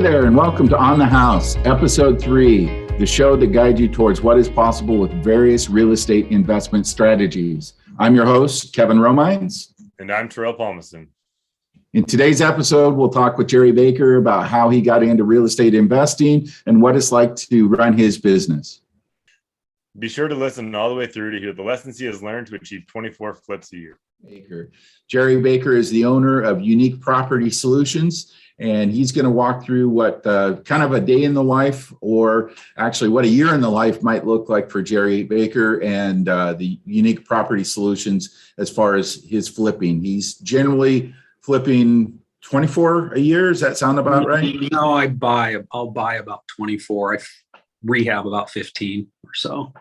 there, and welcome to On the House, Episode 3, the show that guides you towards what is possible with various real estate investment strategies. I'm your host, Kevin Romines. And I'm Terrell Palmeson. In today's episode, we'll talk with Jerry Baker about how he got into real estate investing and what it's like to run his business. Be sure to listen all the way through to hear the lessons he has learned to achieve 24 flips a year. Jerry Baker is the owner of Unique Property Solutions, and he's going to walk through what kind of a day in the life, or actually what a year in the life might look like for Jerry Baker and the Unique Property Solutions as far as his flipping. He's generally flipping 24 a year. Does that sound about right? No, I'll buy about 24. I rehab about 15 or so.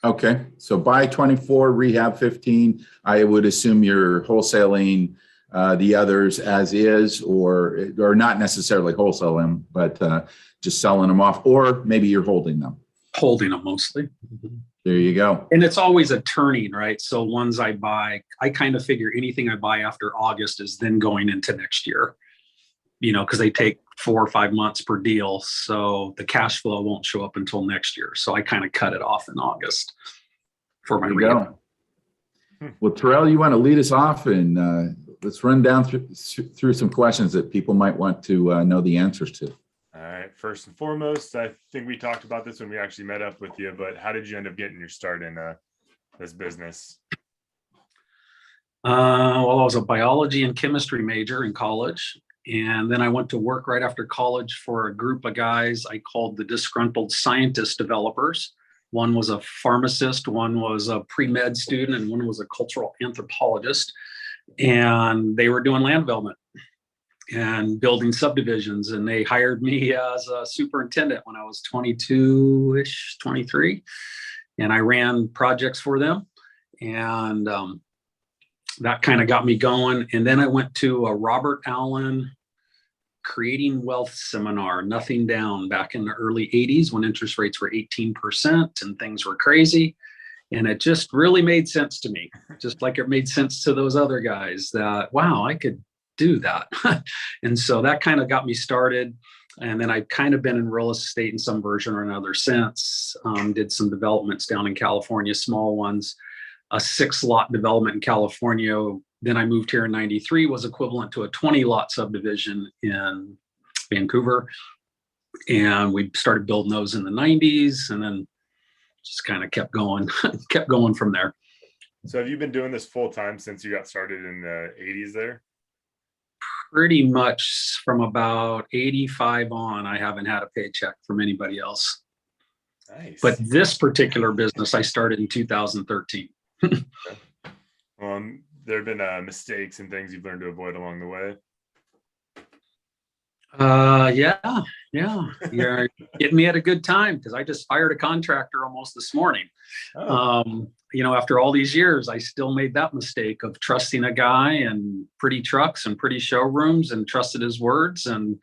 Okay. So buy 24, rehab 15. I would assume you're wholesaling the others as is, or not necessarily wholesaling, but just selling them off, or maybe you're holding them. Holding them mostly. Mm-hmm. There you go. And it's always a turning, right? So ones I buy, I kind of figure anything I buy after August is then going into next year, because they take 4 or 5 months per deal. So the cash flow won't show up until next year. So I kind of cut it off in August for my rehab. Well, Terrell, you want to lead us off, and let's run down through some questions that people might want to know the answers to. All right. First and foremost, I think we talked about this when we actually met up with you, but how did you end up getting your start in this business? Well, I was a biology and chemistry major in college. And then I went to work right after college for a group of guys I called the disgruntled scientist developers. One was a pharmacist, one was a pre-med student, and one was a cultural anthropologist. And they were doing land development and building subdivisions. And they hired me as a superintendent when I was 22-ish, 23. And I ran projects for them. And that kind of got me going. And then I went to a Robert Allen Creating Wealth seminar, Nothing Down, back in the early 80s when interest rates were 18% and things were crazy. And it just really made sense to me, just like it made sense to those other guys that, wow, I could do that. And so that kind of got me started. And then I've kind of been in real estate in some version or another since. Did some developments down in California, small ones. A 6-lot development in California. Then I moved here in 93, was equivalent to a 20-lot subdivision in Vancouver. And we started building those in the 90s, and then just kind of kept going from there. So have you been doing this full time since you got started in the 80s there? Pretty much from about 85 on, I haven't had a paycheck from anybody else. Nice. But this particular business I started in 2013. Okay. There have been mistakes and things you've learned to avoid along the way. Yeah. You're getting me at a good time, because I just fired a contractor almost this morning. Oh. After all these years, I still made that mistake of trusting a guy and pretty trucks and pretty showrooms and trusted his words, and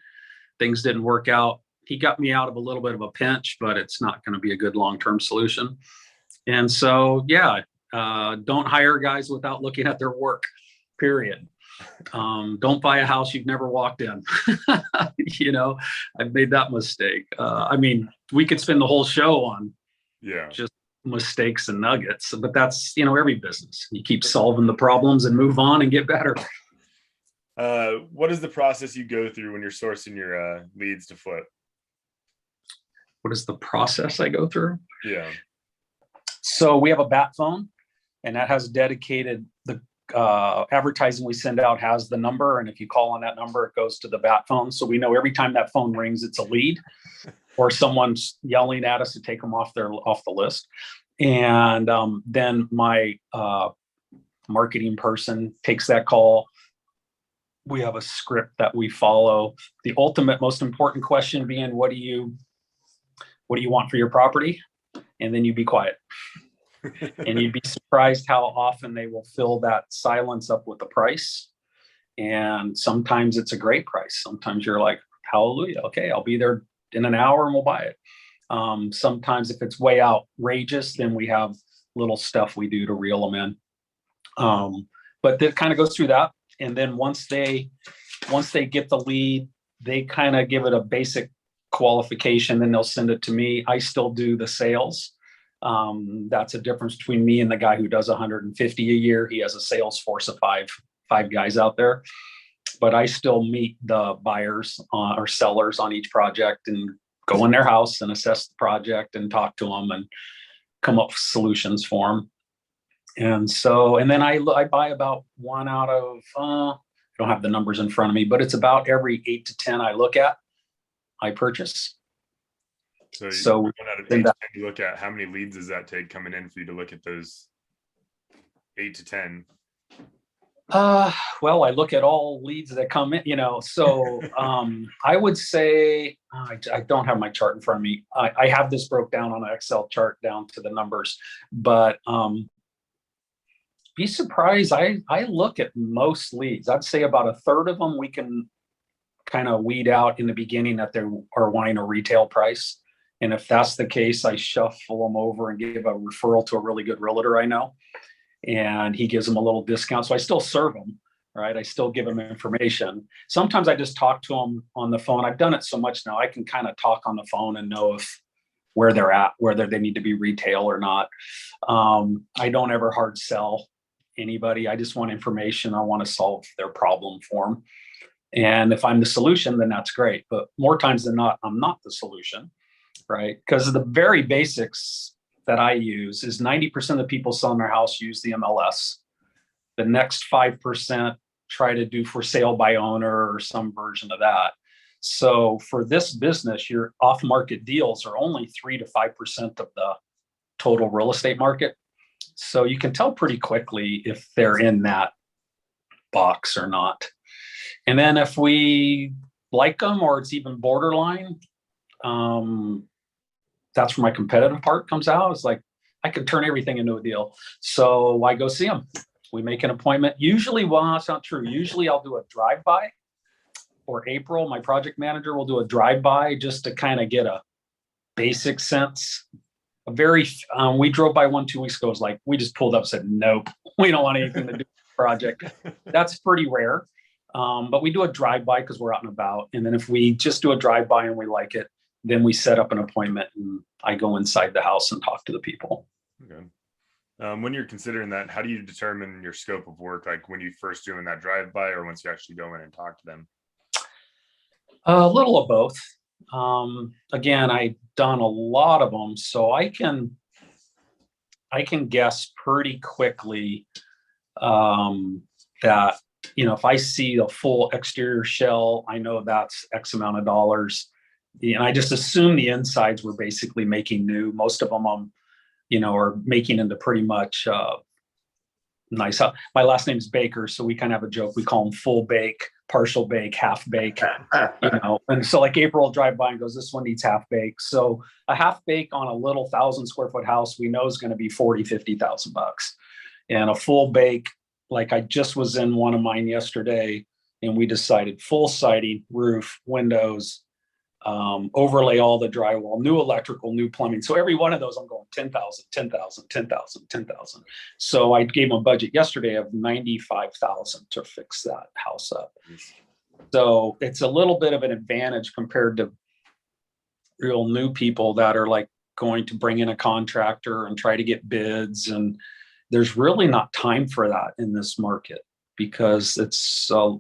things didn't work out. He got me out of a little bit of a pinch, but it's not going to be a good long-term solution. And so, don't hire guys without looking at their work, period. Don't buy a house you've never walked in. I've made that mistake. We could spend the whole show on just mistakes and nuggets, but that's, every business. You keep solving the problems and move on and get better. What is the process you go through when you're sourcing your leads to flip? What is the process I go through? Yeah. So we have a bat phone, and that has dedicated, the advertising we send out has the number. And if you call on that number, it goes to the bat phone. So we know every time that phone rings, it's a lead or someone's yelling at us to take them off the list. And then my marketing person takes that call. We have a script that we follow. The ultimate, most important question being, what do you want for your property? And then you be quiet. And you'd be surprised how often they will fill that silence up with a price. And sometimes it's a great price. Sometimes you're like, hallelujah, okay, I'll be there in an hour and we'll buy it. Sometimes if it's way outrageous, then we have little stuff we do to reel them in. But that kind of goes through that. And then once they get the lead, they kind of give it a basic qualification, then they'll send it to me. I still do the sales. That's a difference between me and the guy who does 150 a year. He has a sales force of five guys out there, but I still meet the buyers or sellers on each project and go in their house and assess the project and talk to them and come up with solutions for them. And then I buy about one out of, I don't have the numbers in front of me, but it's about every 8 to 10 I look at, I purchase. So 1 out of 8 to 10 you look at, how many leads does that take coming in for you to look at those 8 to 10? Well, I look at all leads that come in, so I would say, I don't have my chart in front of me. I have this broke down on an Excel chart down to the numbers, but be surprised. I look at most leads. I'd say about a third of them we can kind of weed out in the beginning that they are wanting a retail price. And if that's the case, I shuffle them over and give a referral to a really good realtor I know. And he gives them a little discount. So I still serve them, right? I still give them information. Sometimes I just talk to them on the phone. I've done it so much now, I can kind of talk on the phone and know where they're at, whether they need to be retail or not. I don't ever hard sell anybody. I just want information. I want to solve their problem for them. And if I'm the solution, then that's great. But more times than not, I'm not the solution, right? Because the very basics that I use is 90% of the people selling their house use the MLS. The next 5% try to do for sale by owner or some version of that. So for this business, your off-market deals are only 3 to 5% of the total real estate market. So you can tell pretty quickly if they're in that box or not. And then if we like them or it's even borderline, that's where my competitive part comes out. It's like, I can turn everything into a deal. So I go see them. We make an appointment. Usually, well, that's not true. Usually I'll do a drive-by, or April, my project manager will do a drive-by just to kind of get a basic sense. We drove by one 2 weeks ago. It was like, we just pulled up and said, nope, we don't want anything to do with the project. That's pretty rare. But we do a drive-by because we're out and about. And then if we just do a drive-by and we like it, then we set up an appointment and I go inside the house and talk to the people. Okay. When you're considering that, how do you determine your scope of work? Like when you first doing that drive-by or once you actually go in and talk to them? A little of both. Again, I've done a lot of them, so I can guess pretty quickly that, if I see a full exterior shell, I know that's X amount of dollars. And I just assume the insides we're basically making new. Most of them, are making into pretty much nice. My last name is Baker, so we kind of have a joke. We call them full bake, partial bake, half bake. And so like April will drive by and goes, "This one needs half bake." So a half bake on a little 1,000 square foot house, we know is going to be $40,000-$50,000 bucks. And a full bake, like I just was in one of mine yesterday, and we decided full siding, roof, windows, overlay all the drywall, new electrical, new plumbing. So every one of those I'm going 10,000, 10,000, 10,000, 10,000. So I gave them a budget yesterday of 95,000 to fix that house up. So it's a little bit of an advantage compared to real new people that are like going to bring in a contractor and try to get bids. And there's really not time for that in this market because it's so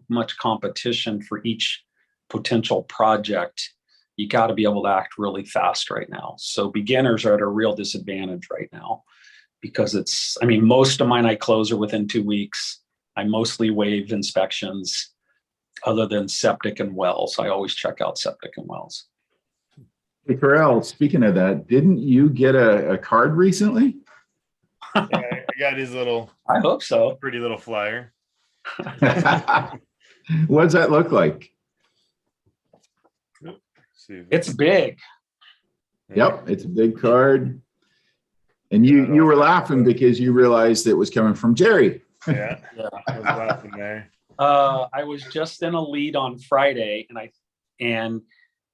much competition for each potential project. You got to be able to act really fast right now. So beginners are at a real disadvantage right now because most of mine I close are within 2 weeks. I mostly waive inspections other than septic and wells. I always check out septic and wells. Hey, Corral, speaking of that, didn't you get a card recently? Yeah, I got his little, I hope so. pretty little flyer. What does that look like? It's big. Yep, it's a big card. And you were laughing because you realized it was coming from Jerry. Yeah, I was laughing there. I was just in a lead on Friday, and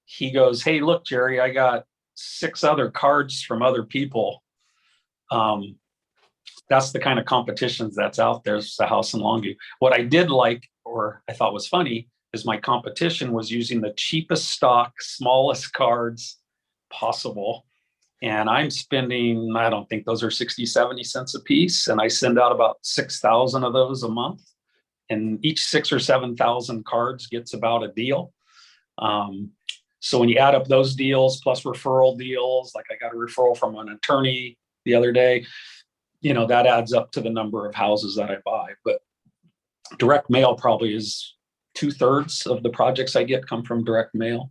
he goes, "Hey, look, Jerry, I got 6 other cards from other people." That's the kind of competitions that's out there. It's a house in Longview. What I did like, or I thought was funny, is my competition was using the cheapest stock, smallest cards possible. And I'm spending, I don't think those are 60, 70 cents a piece. And I send out about 6,000 of those a month. And each 6,000 or 7,000 cards gets about a deal. So when you add up those deals plus referral deals, like I got a referral from an attorney the other day, you know, that adds up to the number of houses that I buy. But direct mail probably is 2/3 of the projects I get come from direct mail.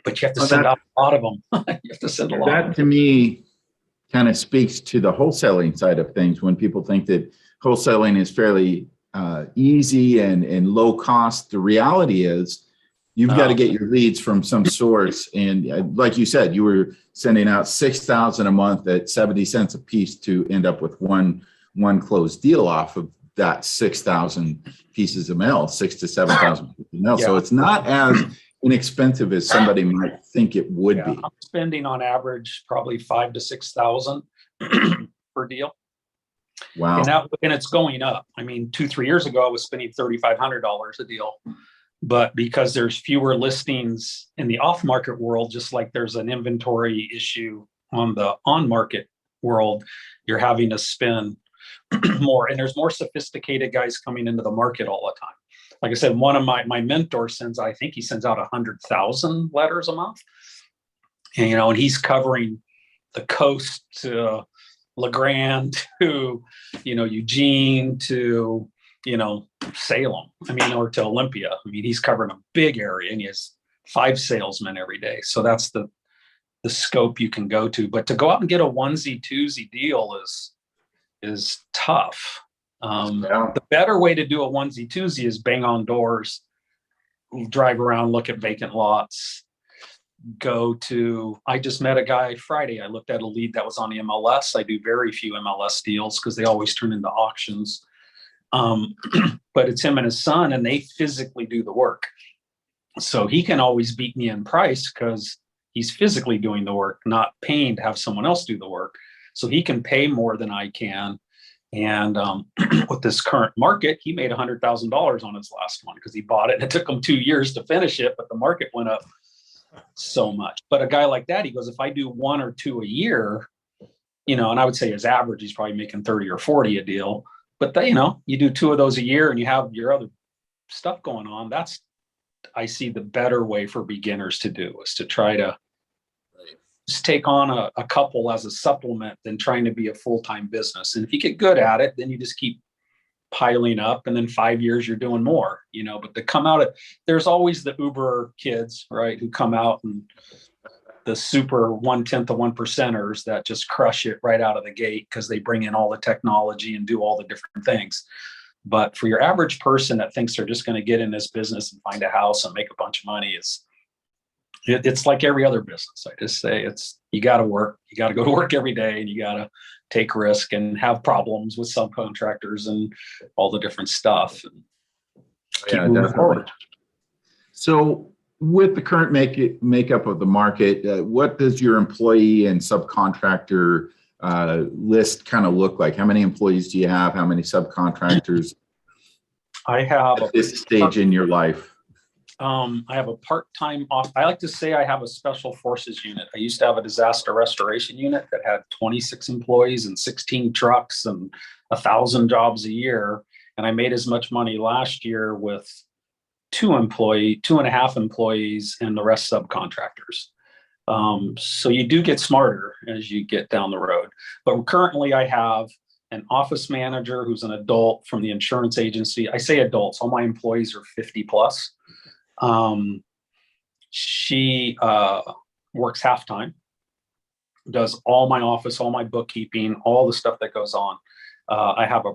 But you have to send out a lot of them. You have to send a lot. That to me kind of speaks to the wholesaling side of things. When people think that wholesaling is fairly easy and low cost, the reality is you've got to get your leads from some source. And like you said, you were sending out 6,000 a month at 70 cents a piece to end up with one closed deal off of that 6,000 pieces of mail, 6,000 to 7,000 pieces of mail. Yeah. So it's not as inexpensive as somebody might think it would be. I'm spending on average probably 5,000 to 6,000 per deal. Wow. And it's going up. I mean, 2-3 years ago, I was spending $3,500 a deal. But because there's fewer listings in the off-market world, just like there's an inventory issue on the on-market world, you're having to spend more. And there's more sophisticated guys coming into the market all the time. Like I said, one of my mentors I think he sends out 100,000 letters a month. And, you know, and he's covering the coast to LeGrand to, you know, Eugene to, you know, Salem, or to Olympia. I mean, he's covering a big area and he has 5 salesmen every day. So that's the scope you can go to. But to go out and get a onesie, twosie deal is tough. The better way to do a onesie, twosie is bang on doors, drive around, look at vacant lots, I just met a guy Friday. I looked at a lead that was on the MLS. I do very few MLS deals because they always turn into auctions. But it's him and his son, and they physically do the work. So he can always beat me in price because he's physically doing the work, not paying to have someone else do the work. So he can pay more than I can. And with this current market, he made $100,000 on his last one because he bought it and it took him 2 years to finish it, but the market went up so much. But a guy like that, he goes, if I do 1 or 2 a year, you know, and I would say his average, he's probably making 30 or 40 a deal. But you know, you do 2 of those a year and you have your other stuff going on. That's, I see the better way for beginners to do is to try to just take on a couple as a supplement than trying to be a full-time business. And if you get good at it, then you just keep piling up, and then 5 years you're doing more, you know. But to come out of, there's always the Uber kids, right, who come out, and the super 1/10 of 1%ers that just crush it right out of the gate because they bring in all the technology and do all the different things. But for your average person that thinks they're just going to get in this business and find a house and make a bunch of money, it's like every other business. I just say you got to work. You got to go to work every day, and you got to take risk and have problems with subcontractors and all the different stuff. And keep moving forward. So with the current makeup of the market, what does your employee and subcontractor list kind of look like? How many employees do you have? How many subcontractors? I have at this stage in your life. I have a part-time I like to say I have a special forces unit. I used to have a disaster restoration unit that had 26 employees and 16 trucks and 1,000 jobs a year. And I made as much money last year with 2.5 employees and the rest subcontractors. So you do get smarter as you get down the road. But currently I have an office manager who's an adult from the insurance agency. I say adults, all my employees are 50 plus. She works half-time, does all my office, all my bookkeeping, all the stuff that goes on. I have a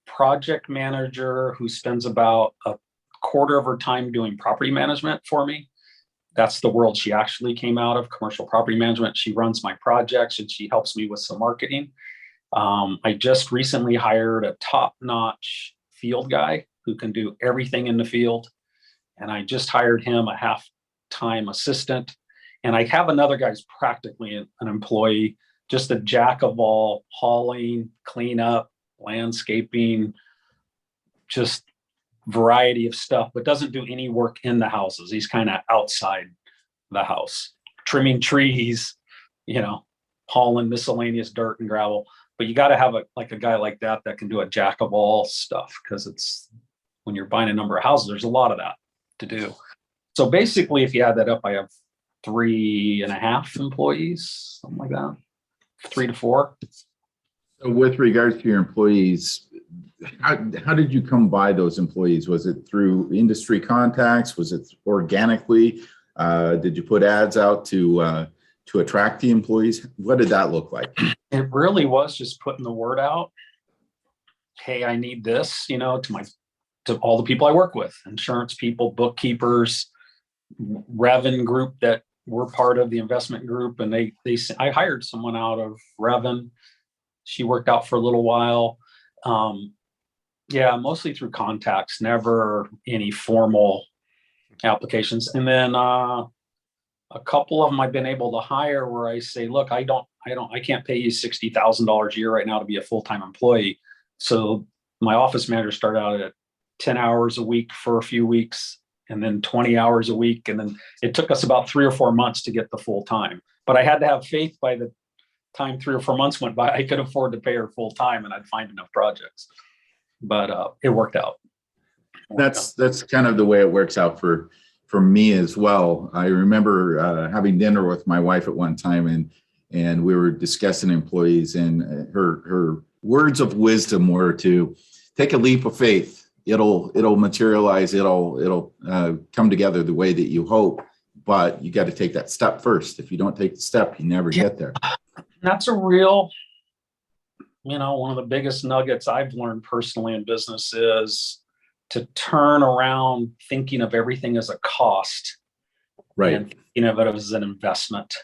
project manager who spends about a quarter of her time doing property management for me. That's the world she actually came out of, commercial property management. She runs my projects and she helps me with some marketing. I just recently hired a top-notch field guy who can do everything in the field. And I just hired him a half-time assistant. And I have another guy who's practically an employee, just a jack of all, hauling, cleanup, landscaping, just variety of stuff, but doesn't do any work in the houses. He's kind of outside the house, trimming trees, hauling miscellaneous dirt and gravel. But you got to have a guy like that can do a jack of all stuff, because it's, when you're buying a number of houses, there's a lot of that to do. So basically, if you add that up, I have 3.5 employees, something like that, 3 to 4. So with regards to your employees, how did you come by those employees? Was it through industry contacts? Was it organically? Did you put ads out to attract the employees? What did that look like? It really was just putting the word out. Hey, I need this, to all the people I work with, insurance people, bookkeepers, Revin group that we're part of, the investment group. And I hired someone out of Revin. She worked out for a little while. Mostly through contacts, never any formal applications. And then a couple of them I've been able to hire where I say, look, I can't pay you $60,000 a year right now to be a full-time employee. So my office manager started out at 10 hours a week for a few weeks, and then 20 hours a week. And then it took us about 3 or 4 months to get the full time. But I had to have faith by the time 3 or 4 months went by, I could afford to pay her full time and I'd find enough projects. But it worked out. That's kind of the way it works out for me as well. I remember having dinner with my wife at one time, and we were discussing employees, and her words of wisdom were to take a leap of faith. It'll materialize. It'll come together the way that you hope, but you got to take that step first. If you don't take the step, you never get there. That's a real, one of the biggest nuggets I've learned personally in business is to turn around thinking of everything as a cost, right? And thinking of it as an investment.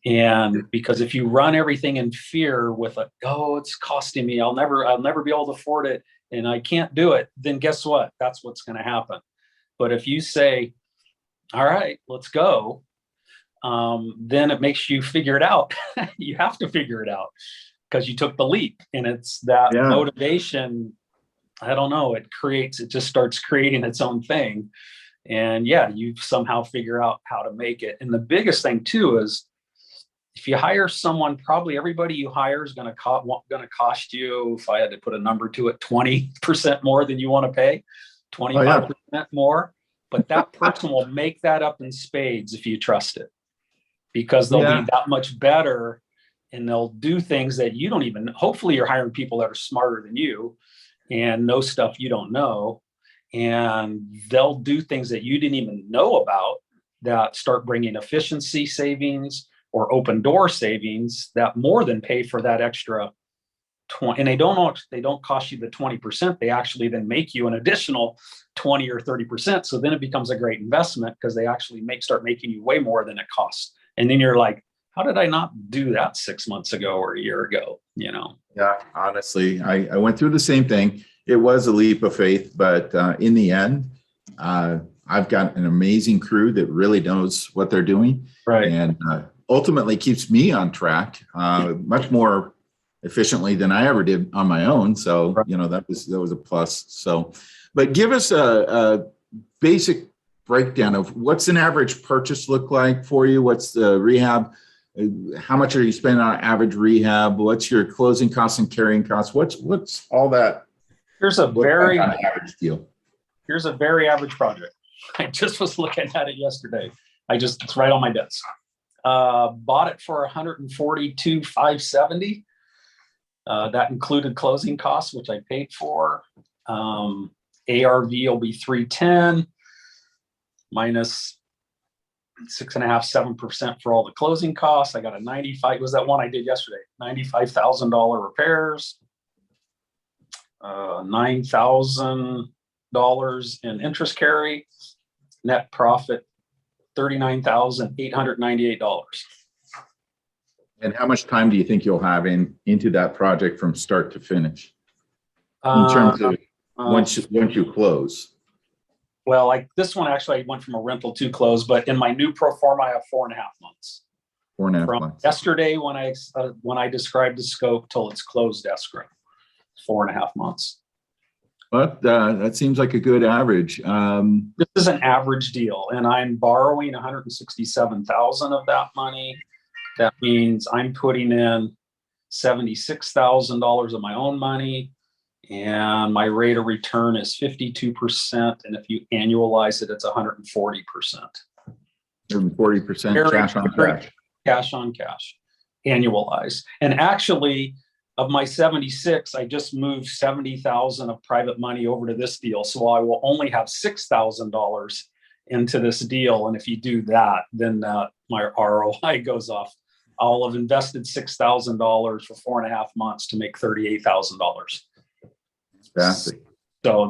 And because if you run everything in fear with it's costing me, I'll never be able to afford it, and I can't do it, then guess what? That's what's going to happen. But if you say, all right, let's go, then it makes you figure it out. You have to figure it out because you took the leap, and it's that motivation. I don't know. It just starts creating its own thing. And you somehow figure out how to make it. And the biggest thing too is, if you hire someone, probably everybody you hire is going to cost you, if I had to put a number to it, 20% more than you want to pay, 25% more. But that person will make that up in spades if you trust it, because they'll be that much better, and they'll do things that you don't even, hopefully you're hiring people that are smarter than you and know stuff you don't know. And they'll do things that you didn't even know about that start bringing efficiency savings or open door savings that more than pay for that extra 20. And they don't cost you the 20%. They actually then make you an additional 20 or 30%. So then it becomes a great investment, because they actually start making you way more than it costs. And then you're like, how did I not do that 6 months ago or a year ago? Yeah, honestly, I went through the same thing. It was a leap of faith, but in the end, I've got an amazing crew that really knows what they're doing, right? And ultimately keeps me on track much more efficiently than I ever did on my own. So, that was a plus. So, but give us a basic breakdown of what's an average purchase look like for you? What's the rehab? How much are you spending on average rehab? What's your closing costs and carrying costs? What's all that? Here's a very average deal. Here's a very average project. I just was looking at it yesterday. It's right on my desk. Bought it for $142,570. That included closing costs, which I paid for. ARV will be $310 minus 6.5%, 7% for all the closing costs. I got a 95. It was that one I did yesterday. $95,000 repairs. $9,000 in interest carry. Net profit $39,898. And how much time do you think you'll have into that project from start to finish, in terms of once you close? Well, like this one, actually, I went from a rental to close, but in my new pro forma, I have 4.5 months. 4.5 from months. Yesterday, when I described the scope till it's closed escrow, 4.5 months. But that seems like a good average. This is an average deal, and I'm borrowing 167,000 of that money. That means I'm putting in $76,000 of my own money, and my rate of return is 52%. And if you annualize it, it's 140%. 140% cash on cash. Cash on cash, annualized. And actually, of my 76, I just moved 70,000 of private money over to this deal. So I will only have $6,000 into this deal. And if you do that, then my ROI goes off. I'll have invested $6,000 for 4.5 months to make $38,000. Fantastic. So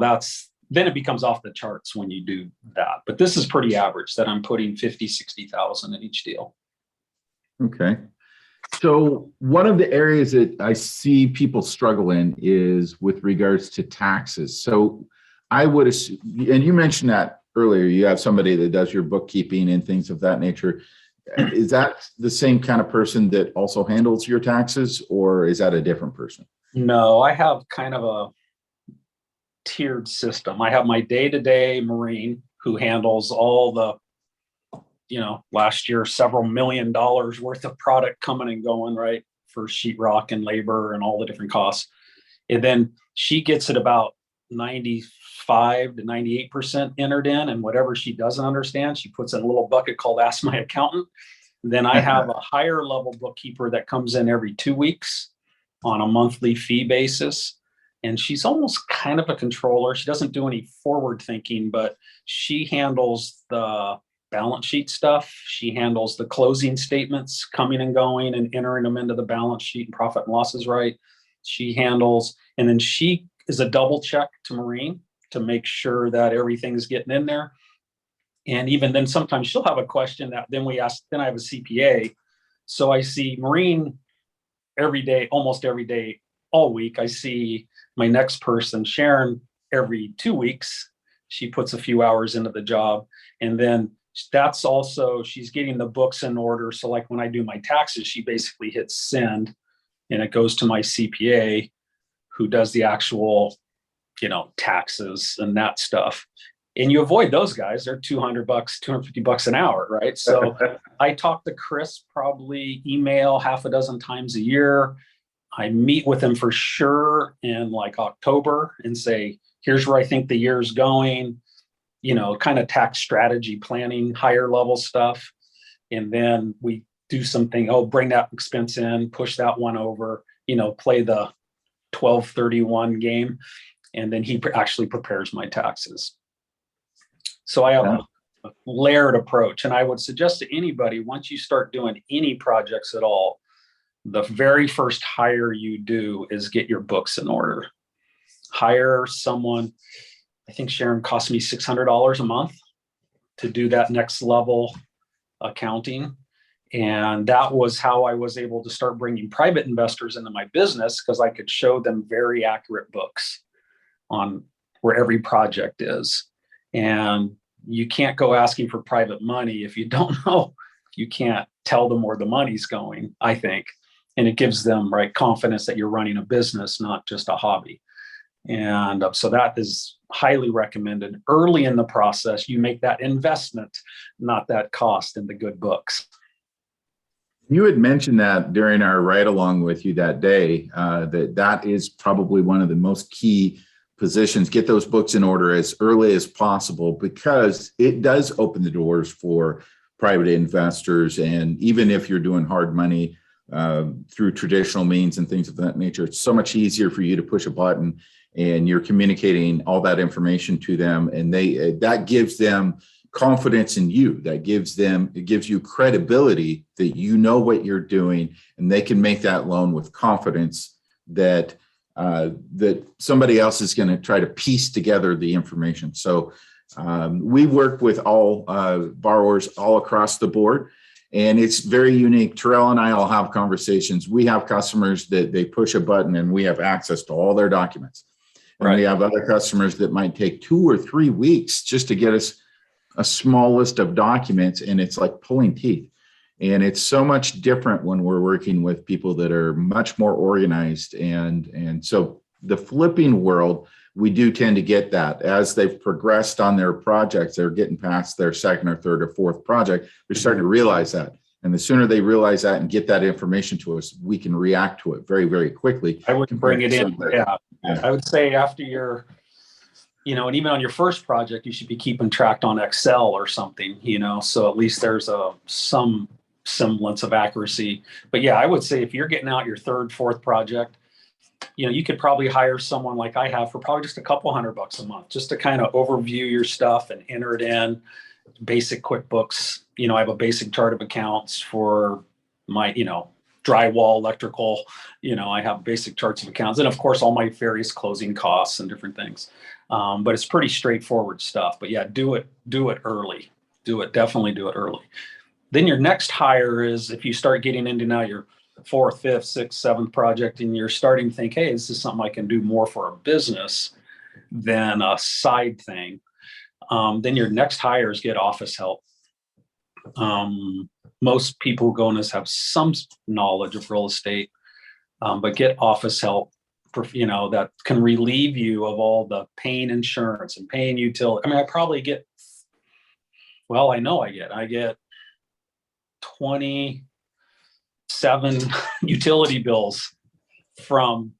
then it becomes off the charts when you do that. But this is pretty average that I'm putting 50, 60,000 in each deal. Okay. So one of the areas that I see people struggle in is with regards to taxes. So I would assume, and you mentioned that earlier, you have somebody that does your bookkeeping and things of that nature. Is that the same kind of person that also handles your taxes, or is that a different person? No, I have kind of a tiered system. I have my day-to-day Marine who handles all the, last year, several $1 million worth of product coming and going, right? For sheetrock and labor and all the different costs. And then she gets it about 95 to 98% entered in, and whatever she doesn't understand, she puts in a little bucket called Ask My Accountant. Then I have a higher level bookkeeper that comes in every 2 weeks on a monthly fee basis. And she's almost kind of a controller. She doesn't do any forward thinking, but she handles the balance sheet stuff. She handles the closing statements coming and going and entering them into the balance sheet and profit and losses, right? She handles, and then she is a double check to Marine to make sure that everything's getting in there. And even then, sometimes she'll have a question that then we ask, then I have a CPA. So I see Marine every day, almost every day, all week. I see my next person, Sharon, every 2 weeks. She puts a few hours into the job. And then that's also, she's getting the books in order. So like when I do my taxes, she basically hits send and it goes to my CPA who does the actual, taxes and that stuff. And you avoid those guys. They're $200, $250 an hour, right? So I talk to Chris probably email half a dozen times a year. I meet with him for sure in like October and say, here's where I think the year's going, kind of tax strategy planning, higher level stuff. And then we do something, bring that expense in, push that one over, play the 1231 game. And then he actually prepares my taxes. So I have a layered approach. And I would suggest to anybody, once you start doing any projects at all, the very first hire you do is get your books in order. Hire someone. I think Sharon cost me $600 a month to do that next level accounting. And that was how I was able to start bringing private investors into my business, because I could show them very accurate books on where every project is. And you can't go asking for private money if you don't know, you can't tell them where the money's going, I think. And it gives them confidence that you're running a business, not just a hobby. And so that is highly recommended. Early in the process, you make that investment, not that cost in the good books. You had mentioned that during our ride along with you that day, that is probably one of the most key positions. Get those books in order as early as possible, because it does open the doors for private investors. And even if you're doing hard money through traditional means and things of that nature, it's so much easier for you to push a button and you're communicating all that information to them, and that gives them confidence in you. It gives you credibility that you know what you're doing, and they can make that loan with confidence that somebody else is going to try to piece together the information. So we work with all borrowers all across the board, and it's very unique. Terrell and I all have conversations. We have customers that they push a button and we have access to all their documents. And we have other customers that might take 2 or 3 weeks just to get us a small list of documents, and it's like pulling teeth. And it's so much different when we're working with people that are much more organized. And so the flipping world, we do tend to get that as they've progressed on their projects. They're getting past their second or third or fourth project. They're starting to realize that. And the sooner they realize that and get that information to us, we can react to it very, very quickly. I would bring it in. Yeah. Yeah. I would say after your, and even on your first project, you should be keeping track on Excel or something, so at least there's some semblance of accuracy. But yeah, I would say if you're getting out your third, fourth project, you could probably hire someone like I have for probably just a couple $100 a month, just to kind of overview your stuff and enter it in. Basic QuickBooks. I have a basic chart of accounts for my, drywall, electrical. I have basic charts of accounts, and of course all my various closing costs and different things. But it's pretty straightforward stuff. But yeah, do it early. Definitely do it early. Then your next hire is if you start getting into now your fourth, fifth, sixth, seventh project, and you're starting to think, hey, this is something I can do more for a business than a side thing. Then your next hires get office help. Most people who go in this have some knowledge of real estate, but get office help for, that can relieve you of all the paying insurance and paying utility. I mean, I get 27 utility bills from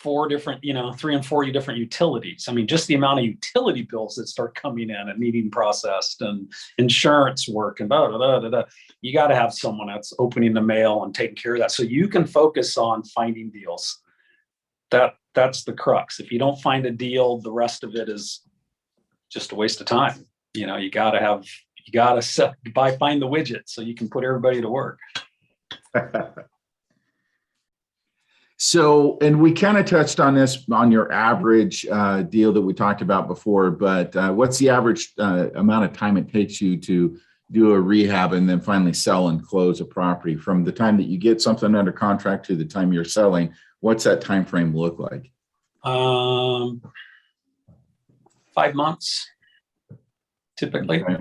3 and 4 different utilities. I mean, just the amount of utility bills that start coming in and needing processed, and insurance work and blah, blah, blah, blah, blah. You got to have someone that's opening the mail and taking care of that, so you can focus on finding deals. That's the crux. If you don't find a deal, the rest of it is just a waste of time. You got to find the widget so you can put everybody to work. So, and we kind of touched on this on your average deal that we talked about before, but what's the average amount of time it takes you to do a rehab and then finally sell and close a property from the time that you get something under contract to the time you're selling? What's that time frame look like? 5 months, typically. Okay.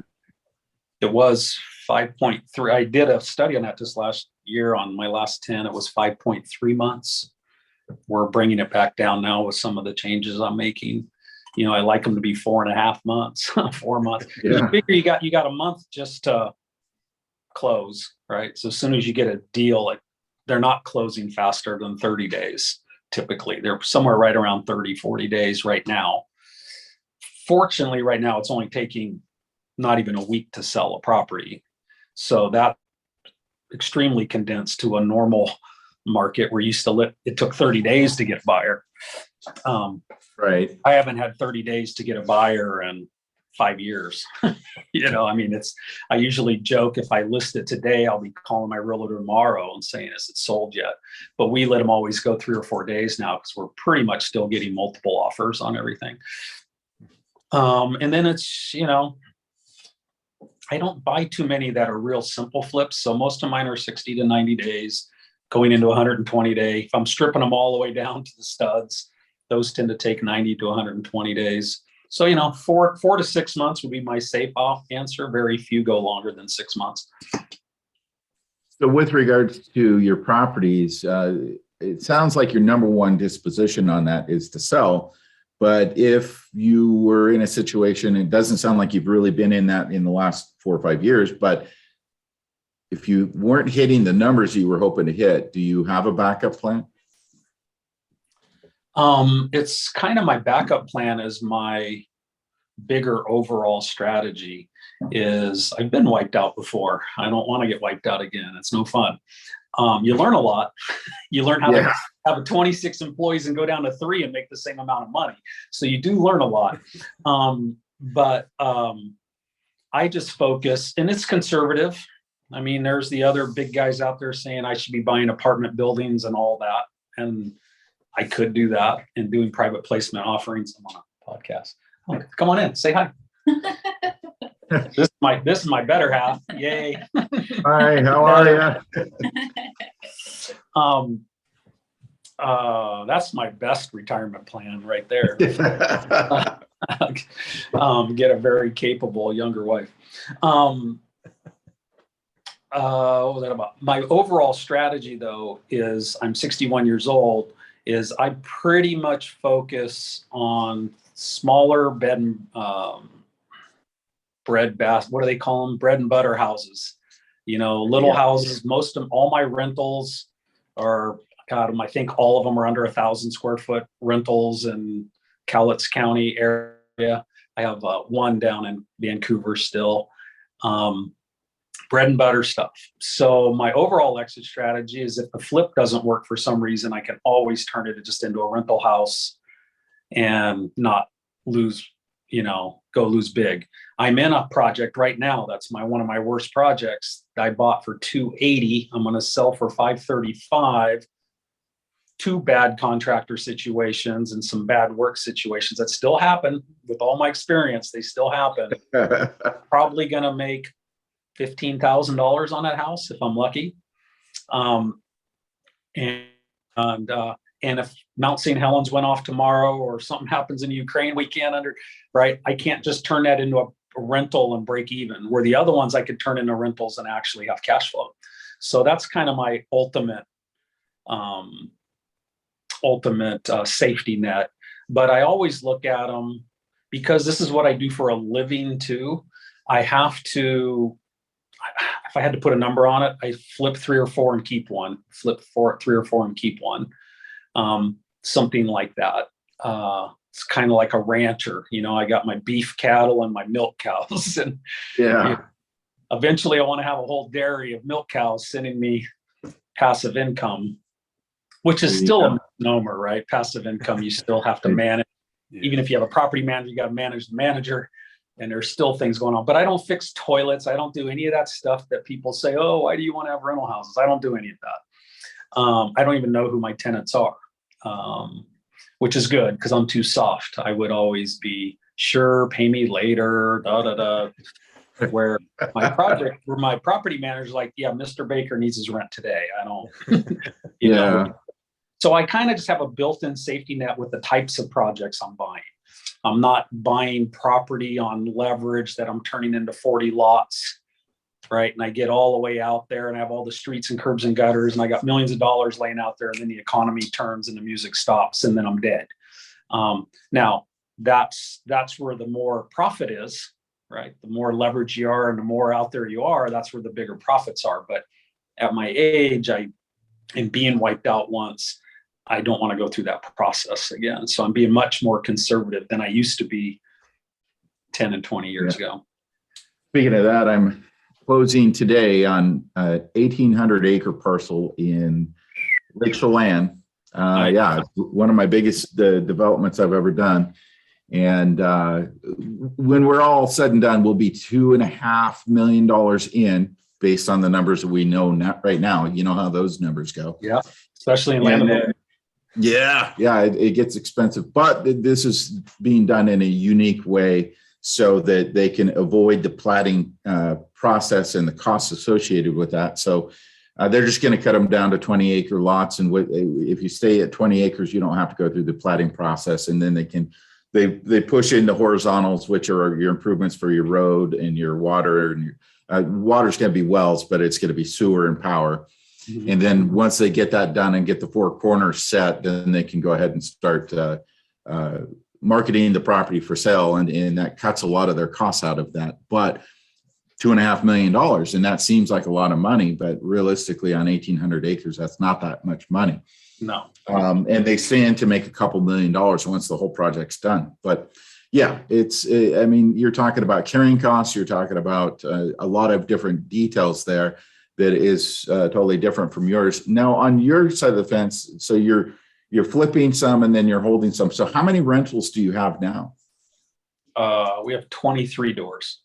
It was 5.3. I did a study on that just last year. On my last 10, it was 5.3 months. We're bringing it back down now with some of the changes I'm making. I like them to be 4.5 months, 4 months. Yeah. Figure you got a month just to close, right? So as soon as you get a deal, they're not closing faster than 30 days. Typically, they're somewhere right around 30, 40 days right now. Fortunately, right now, it's only taking not even a week to sell a property. So that extremely condensed to a normal market where it took 30 days to get a buyer. Right. I haven't had 30 days to get a buyer in 5 years. I usually joke, if I list it today, I'll be calling my realtor tomorrow and saying, is it sold yet? But we let them always go 3 or 4 days now because we're pretty much still getting multiple offers on everything. And then it's, I don't buy too many that are real simple flips. So most of mine are 60 to 90 days, going into 120 day. If I'm stripping them all the way down to the studs, those tend to take 90 to 120 days. So, 4 to 6 months would be my safe off answer. Very few go longer than 6 months. So with regards to your properties, it sounds like your number one disposition on that is to sell. But if you were in a situation, it doesn't sound like you've really been in that in the last 4 or 5 years, but if you weren't hitting the numbers you were hoping to hit, do you have a backup plan? It's kind of my backup plan is my bigger overall strategy is I've been wiped out before. I don't want to get wiped out again. It's no fun. You learn a lot. You learn how to have a 26 employees and go down to 3 and make the same amount of money. So you do learn a lot. But I just focus, and it's conservative. I mean, there's the other big guys out there saying I should be buying apartment buildings and all that. And I could do that and doing private placement offerings. I'm on a podcast. Oh, come on in, say hi. This is my better half. Yay. Hi, how are you? That's my best retirement plan right there. Get a very capable younger wife. What was that about? My overall strategy, though, is I'm 61 years old, is I pretty much focus on smaller bed and what do they call them? Bread and butter houses. Little houses. Most of all my rentals are, God, I think all of them are under 1,000 square foot rentals in Cowlitz County area. I have one down in Vancouver still. Bread and butter stuff. So my overall exit strategy is if the flip doesn't work for some reason, I can always turn it just into a rental house and not lose, go lose big. I'm in a project right now. That's one of my worst projects. I bought for $280. I'm going to sell for $535. Two bad contractor situations and some bad work situations that still happen. With all my experience, they still happen. Probably going to make $15,000 on that house if I'm lucky. And if Mount St. Helens went off tomorrow or something happens in Ukraine, I can't just turn that into a rental and break even, where the other ones I could turn into rentals and actually have cash flow. So that's kind of my ultimate safety net. But I always look at them, because this is what I do for a living too. If I had to put a number on it, I flip 3 or 4 and keep one, 3 or 4 and keep one. Something like that. It's kind of like a rancher. I got my beef cattle and my milk cows. And eventually I want to have a whole dairy of milk cows sending me passive income, which is still a misnomer, right? Passive income, you still have to manage. Even if you have a property manager, you got to manage the manager. And there's still things going on. But I don't fix toilets. I don't do any of that stuff that people say, oh, why do you want to have rental houses? I don't do any of that. I don't even know who my tenants are, which is good because I'm too soft. I would always be, sure, pay me later, Where my property manager's like, yeah, Mr. Baker needs his rent today. I don't, know. So I kind of just have a built-in safety net with the types of projects I'm buying. I'm not buying property on leverage that I'm turning into 40 lots, right? And I get all the way out there and I have all the streets and curbs and gutters and I got millions of dollars laying out there, and then the economy turns and the music stops and then I'm dead. Now that's where the more profit is, right? The more leverage you are and the more out there you are, that's where the bigger profits are. But at my age, and being wiped out once, I don't want to go through that process again. So I'm being much more conservative than I used to be 10 and 20 years ago. Speaking of that, I'm closing today on a 1,800 acre parcel in Lake Chelan. It's one of my biggest developments I've ever done. And when we're all said and done, we'll be $2.5 million in, based on the numbers that we know right now. You know how those numbers go. Yeah, especially in land. It gets expensive, but this is being done in a unique way so that they can avoid the platting process and the costs associated with that. So they're just going to cut them down to 20-acre lots. And if you stay at 20 acres, you don't have to go through the platting process. And then they push into horizontals, which are your improvements for your road and your water. And water's going to be wells, but it's going to be sewer and power. Mm-hmm. And then once they get that done and get the 4 corners set, then they can go ahead and start marketing the property for sale. And that cuts a lot of their costs out of that. But $2.5 million, and that seems like a lot of money, but realistically on 1,800 acres, that's not that much money. No. And they stand to make a couple $1 million once the whole project's done. But yeah, you're talking about carrying costs. You're talking about a lot of different details there that is totally different from yours. Now, on your side of the fence, so you're flipping some and then you're holding some. So how many rentals do you have now? We have 23 doors.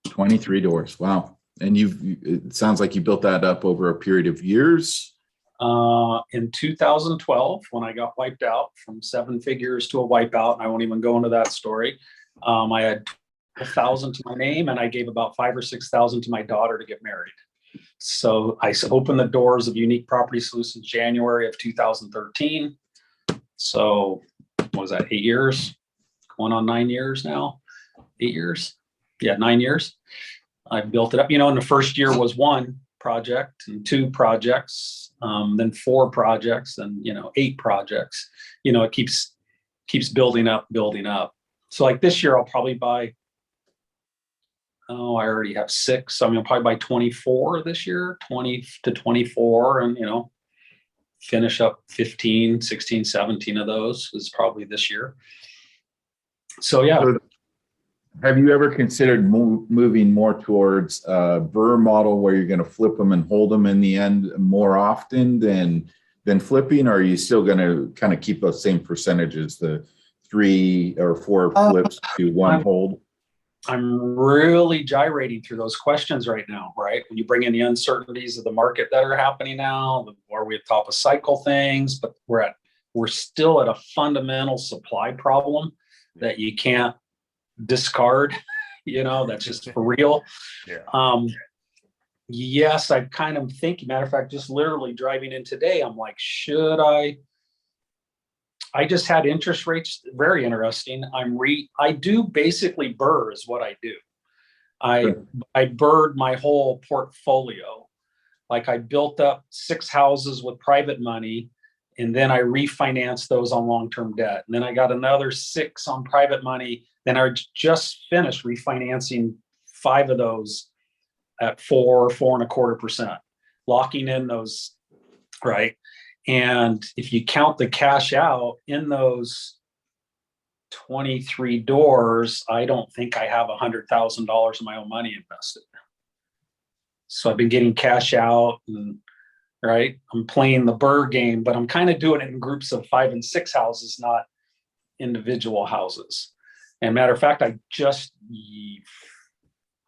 23 doors. Wow. And it sounds like you built that up over a period of years. In 2012, when I got wiped out from 7 figures to a wipeout, and I won't even go into that story. I had 12,000 to my name, and I gave about 5,000 or 6,000 to my daughter to get married. So I opened the doors of Unique Property Solutions January of 2013. So what was that? 8 years? Going on 9 years now. 8 years. Yeah, 9 years. I built it up. In the first year was 1 project and 2 projects, then 4 projects, and 8 projects. It keeps building up. So like this year, I'll probably buy. Oh, I already have 6. So I'm gonna probably buy 24 this year, 20 to 24, and finish up 15, 16, 17 of those is probably this year. So yeah. So have you ever considered moving more towards a BRRRR model where you're going to flip them and hold them in the end more often than flipping, or are you still going to kind of keep those same percentages, the 3 or 4 flips to 1 hold? I'm really gyrating through those questions right now, right? When you bring in the uncertainties of the market that are happening now, are we at top of cycle things, but we're still at a fundamental supply problem that you can't discard, that's just for real. Yeah. Yes, I kind of thinking, matter of fact, just literally driving in today, I'm like, should I just had interest rates, very interesting. I do basically BRRRR is what I do. I BRRR'd my whole portfolio. Like I built up 6 houses with private money, and then I refinanced those on long-term debt. And then I got another 6 on private money. Then I just finished refinancing 5 of those at 4.25%, locking in those, right? And if you count the cash out in those 23 doors, I don't think I have $100,000 of my own money invested. So I've been getting cash out, and right, I'm playing the BRRRR game, but I'm kind of doing it in groups of 5 and 6 houses, not individual houses. And matter of fact, I just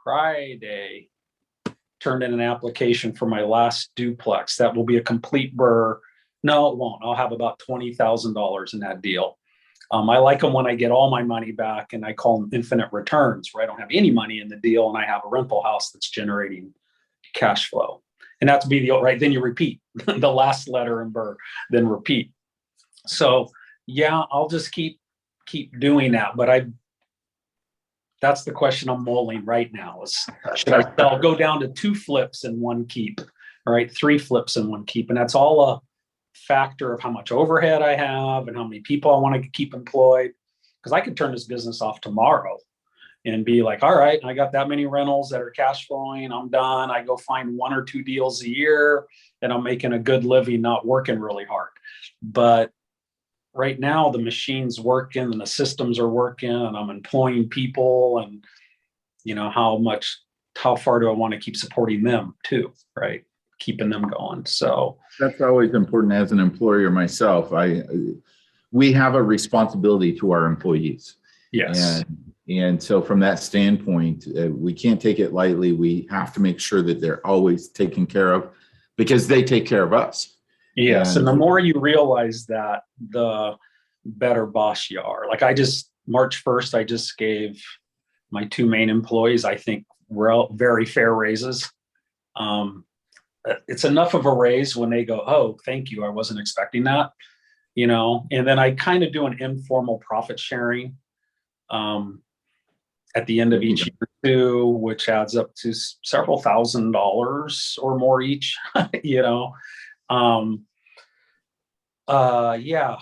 Friday turned in an application for my last duplex. That will be a complete BRRRR. No, it won't. I'll have about $20,000 in that deal. I like them when I get all my money back, and I call them infinite returns, where I don't have any money in the deal and I have a rental house that's generating cash flow. And that's be the right. Then you repeat the last letter in BRRRR, then repeat. So yeah, I'll just keep doing that. But that's the question I'm mulling right now is, should I'll go down to 2 flips and 1 keep, right? 3 flips and 1 keep. And that's all a factor of how much overhead I have and how many people I want to keep employed. Because I could turn this business off tomorrow and be like, all right, I got that many rentals that are cash flowing. I'm done. I go find 1 or 2 deals a year and I'm making a good living, not working really hard. But right now the machine's working and the systems are working and I'm employing people, and how far do I want to keep supporting them too, right? Keeping them going. So that's always important as an employer myself. We have a responsibility to our employees. Yes. And so from that standpoint, we can't take it lightly. We have to make sure that they're always taken care of because they take care of us. Yes. And the more you realize that, the better boss you are. Like March 1st, I just gave my 2 main employees, I think, very fair raises. It's enough of a raise when they go, oh, thank you, I wasn't expecting that, and then I kind of do an informal profit sharing at the end of each year too, which adds up to several $1,000s or more each. Yeah,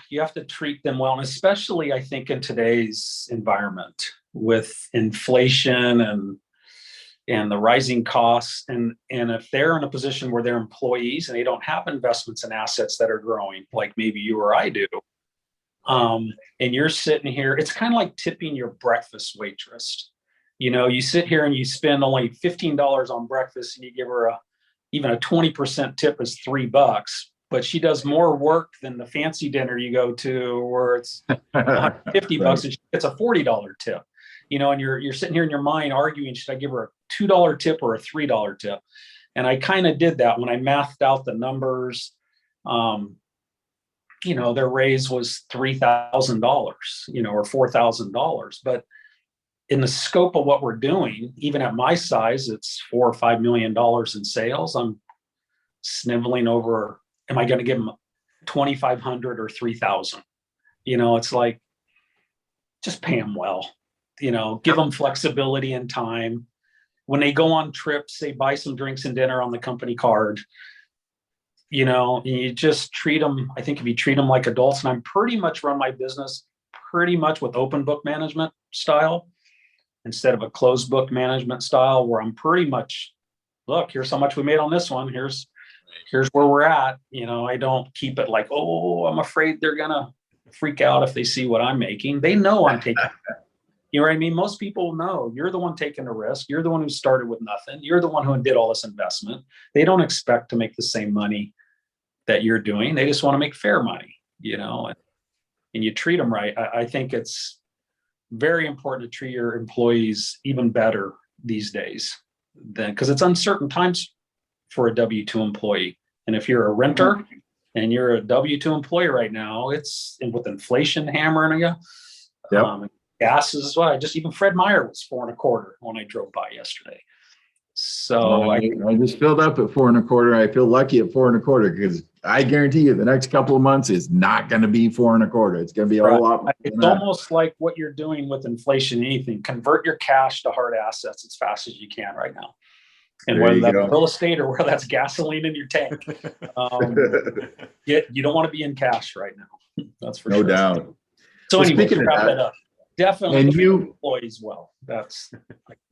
you have to treat them well, and especially I think in today's environment with inflation and the rising costs, and if they're in a position where they're employees and they don't have investments and assets that are growing, like maybe you or I do, and you're sitting here, it's kind of like tipping your breakfast waitress. You sit here and you spend only $15 on breakfast, and you give her even a 20% tip is $3, but she does more work than the fancy dinner you go to where it's $150 right. And she gets a $40 tip. And you're sitting here in your mind arguing, should I give her a $2 tip or a $3 tip? And I kind of did that when I mathed out the numbers. Their raise was $3,000, or $4,000. But in the scope of what we're doing, even at my size, it's $4 or $5 million in sales. I'm sniveling over, am I going to give them $2,500 or $3,000? It's like, just pay them well. Give them flexibility and time. when they go on trips, they buy some drinks and dinner on the company card. You just treat them. I think if you treat them like adults, and I'm pretty much run my business pretty much with open book management style instead of a closed book management style, where I'm pretty much, look, here's how much we made on this one. Here's where we're at. I don't keep it like, oh, I'm afraid they're gonna freak out if they see what I'm making. They know I'm taking. You know what I mean? Most people know you're the one taking the risk. You're the one who started with nothing. You're the one who did all this investment. They don't expect to make the same money that you're doing. They just want to make fair money, and you treat them right. I think it's very important to treat your employees even better these days, because it's uncertain times for a W-2 employee. And if you're a renter and you're a W-2 employee right now, it's with inflation hammering you. Yep. Gas is why even Fred Meyer was 4.25 when I drove by yesterday. So I just filled up at 4.25. I feel lucky at 4.25 because I guarantee you the next couple of months is not going to be 4.25. It's going to be a whole lot more. It's almost like what you're doing with inflation. Anything, convert your cash to hard assets as fast as you can right now. And whether that's real estate or whether that's gasoline in your tank, you don't want to be in cash right now. That's for sure. No doubt. So anyway, speaking of wrap that up. Definitely, and treat employees well. That's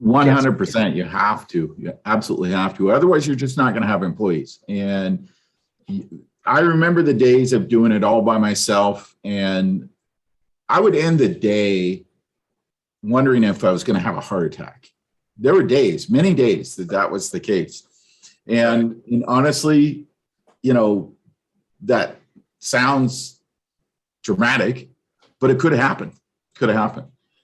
100%. You have to. You absolutely have to. Otherwise, you're just not going to have employees. And I remember the days of doing it all by myself, and I would end the day wondering if I was going to have a heart attack. There were days, many days, that was the case. And honestly, that sounds dramatic, but it could have happened.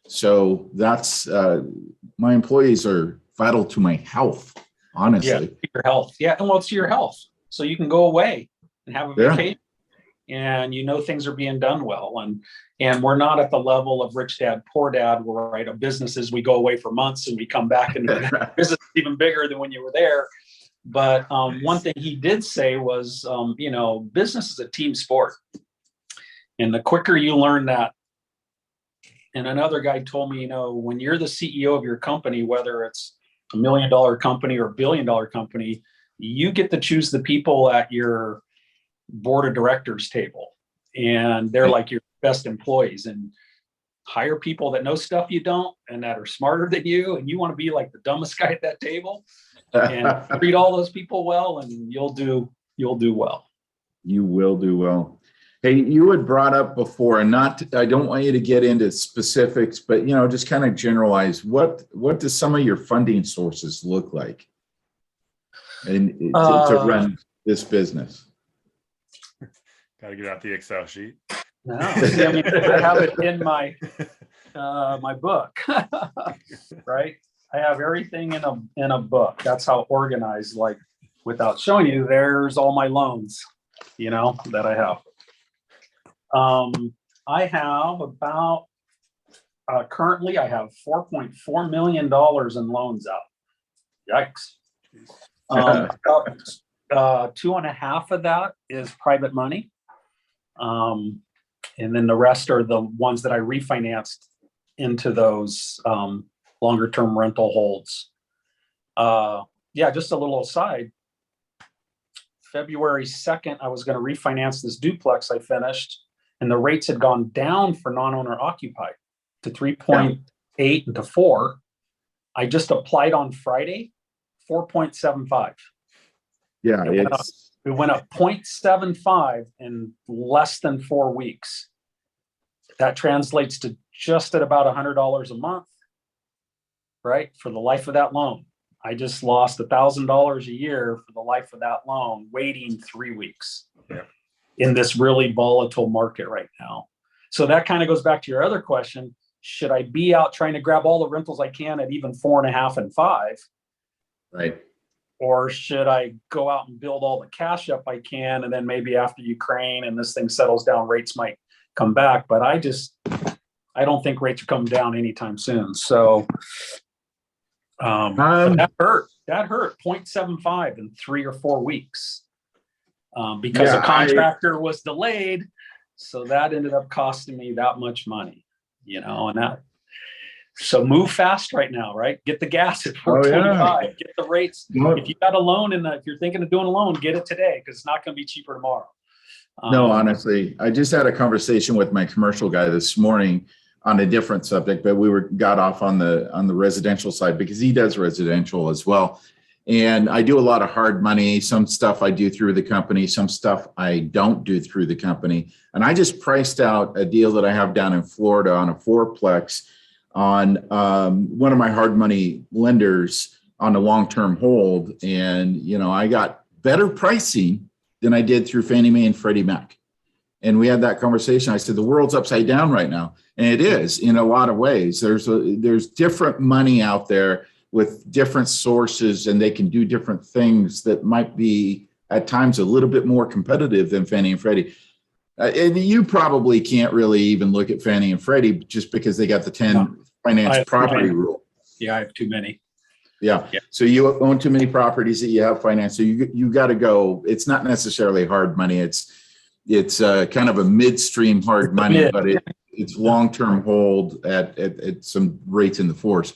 So that's my employees are vital to my health, honestly. Yeah, your health. Yeah, and it's your health. So you can go away and have a vacation, and things are being done well. And we're not at the level of rich dad, poor dad, where businesses, we go away for months and we come back and the business is even bigger than when you were there. But one thing he did say was, business is a team sport. And the quicker you learn that, and another guy told me, when you're the CEO of your company, whether it's $1 million company or $1 billion company, you get to choose the people at your board of directors table. And they're like your best employees, and hire people that know stuff you don't and that are smarter than you. And you want to be like the dumbest guy at that table and treat all those people well, and you'll do well. You will do well. Hey, you had brought up before, and I don't want you to get into specifics, but just kind of generalize what does some of your funding sources look like and to run this business? Got to get out the Excel sheet. No, I have it in my my book, right? I have everything in a book. That's how organized. Like, without showing you, there's all my loans, that I have. I have about currently I have $4.4 million in loans out. Yikes. 2.5 of that is private money. And then the rest are the ones that I refinanced into those longer term rental holds. Just a little aside. February 2nd, I was going to refinance this duplex I finished, and the rates had gone down for non-owner occupied to 3.8 and to 4. I just applied on Friday, 4.75. Yeah, it went up 0.75 in less than 4 weeks. That translates to just at about $100 a month, right? For the life of that loan. I just lost $1,000 a year for the life of that loan, waiting 3 weeks in this really volatile market right now. So that kind of goes back to your other question. Should I be out trying to grab all the rentals I can at even 4.5 and 5? Right. Or should I go out and build all the cash up I can, and then maybe after Ukraine and this thing settles down, rates might come back. But I don't think rates are coming down anytime soon. So that hurt. That hurt 0.75 in 3 or 4 weeks because a contractor was delayed. So that ended up costing me that much money, and that. So move fast right now, right? Get the gas at Oh, yeah. 425. Get the rates. No, If you got a loan if you're thinking of doing a loan, get it today because it's not going to be cheaper tomorrow. no, honestly, I just had a conversation with my commercial guy this morning on a different subject, but got off on the residential side because he does residential as well. And I do a lot of hard money. Some stuff I do through the company, some stuff I don't do through the company. And I just priced out a deal that I have down in Florida on a fourplex on one of my hard money lenders on a long-term hold. And, I got better pricing than I did through Fannie Mae and Freddie Mac. And we had that conversation. I said, the world's upside down right now. And it is in a lot of ways. There's different money out there with different sources, and they can do different things that might be at times a little bit more competitive than Fannie and Freddie. And you probably can't really even look at Fannie and Freddie just because they got the 10 finance property rule. Yeah, I have too many. Yeah. So you own too many properties that you have financed. So you got to go. It's not necessarily hard money. It's kind of a midstream hard money, but it's long-term hold at some rates in the fours,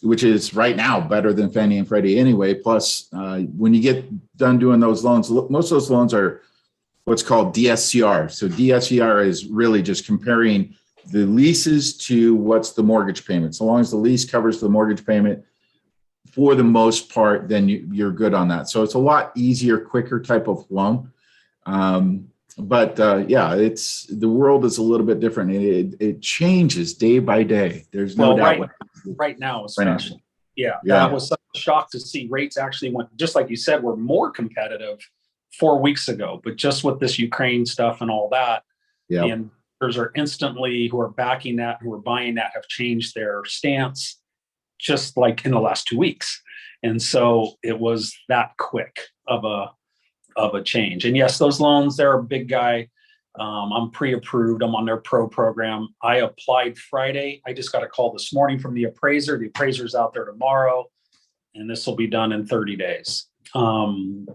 which is right now better than Fannie and Freddie anyway. Plus, when you get done doing those loans, most of those loans are what's called DSCR. So DSCR is really just comparing the leases to what's the mortgage payment. So long as the lease covers the mortgage payment, for the most part, then you're good on that. So it's a lot easier, quicker type of loan. But it's the world is a little bit different. It changes day by day. There's no doubt. Right now, especially. Yeah, that was such a shock to see rates actually went, just like you said, were more competitive 4 weeks ago. But just with this Ukraine stuff and all that, and are instantly who are backing that, who are buying that, have changed their stance just like in the last 2 weeks. And so it was that quick of a change. And yes, those loans, they're a big guy. I'm pre-approved. I'm on their pro program. I applied Friday. I just got a call this morning from the appraiser. The appraiser's out there tomorrow, and this will be done in 30 days. But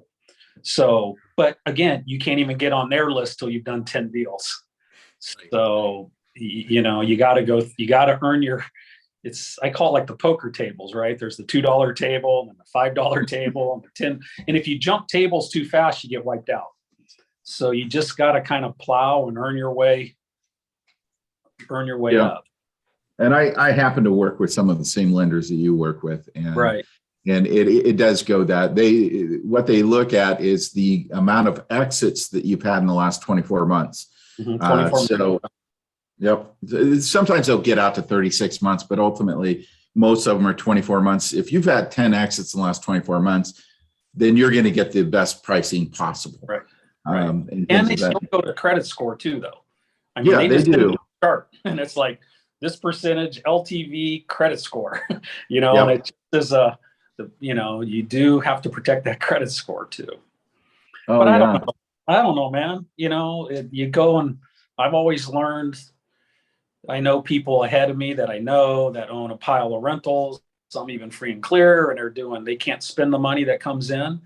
again, you can't even get on their list till you've done 10 deals. So, you got to earn your, I call it like the poker tables, right? There's the $2 table and the $5 table and the 10. And if you jump tables too fast, you get wiped out. So you just got to kind of plow and earn your way up. And I happen to work with some of the same lenders that you work with. And right. And it does go that what they look at is the amount of exits that you've had in the last 24 months. 24 months. Yep. Sometimes they'll get out to 36 months, but ultimately most of them are 24 months. If you've had 10 exits in the last 24 months, then you're going to get the best pricing possible. Right. And they still go to credit score too, though. I mean, they do. Chart, and it's like this percentage LTV credit score, and it is you do have to protect that credit score too. But I don't know, man. You go, and I've always learned, I know people ahead of me that I know that own a pile of rentals, some even free and clear, and they can't spend the money that comes in.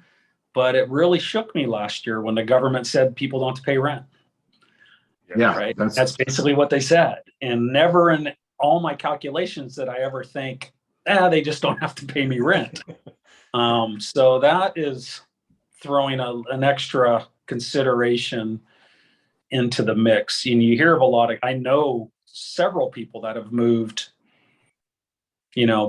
But it really shook me last year when the government said people don't have to pay rent. Yeah. Right. That's basically what they said. And never in all my calculations did I ever think, they just don't have to pay me rent. So that is throwing an extra consideration into the mix. And you hear of I know several people that have moved,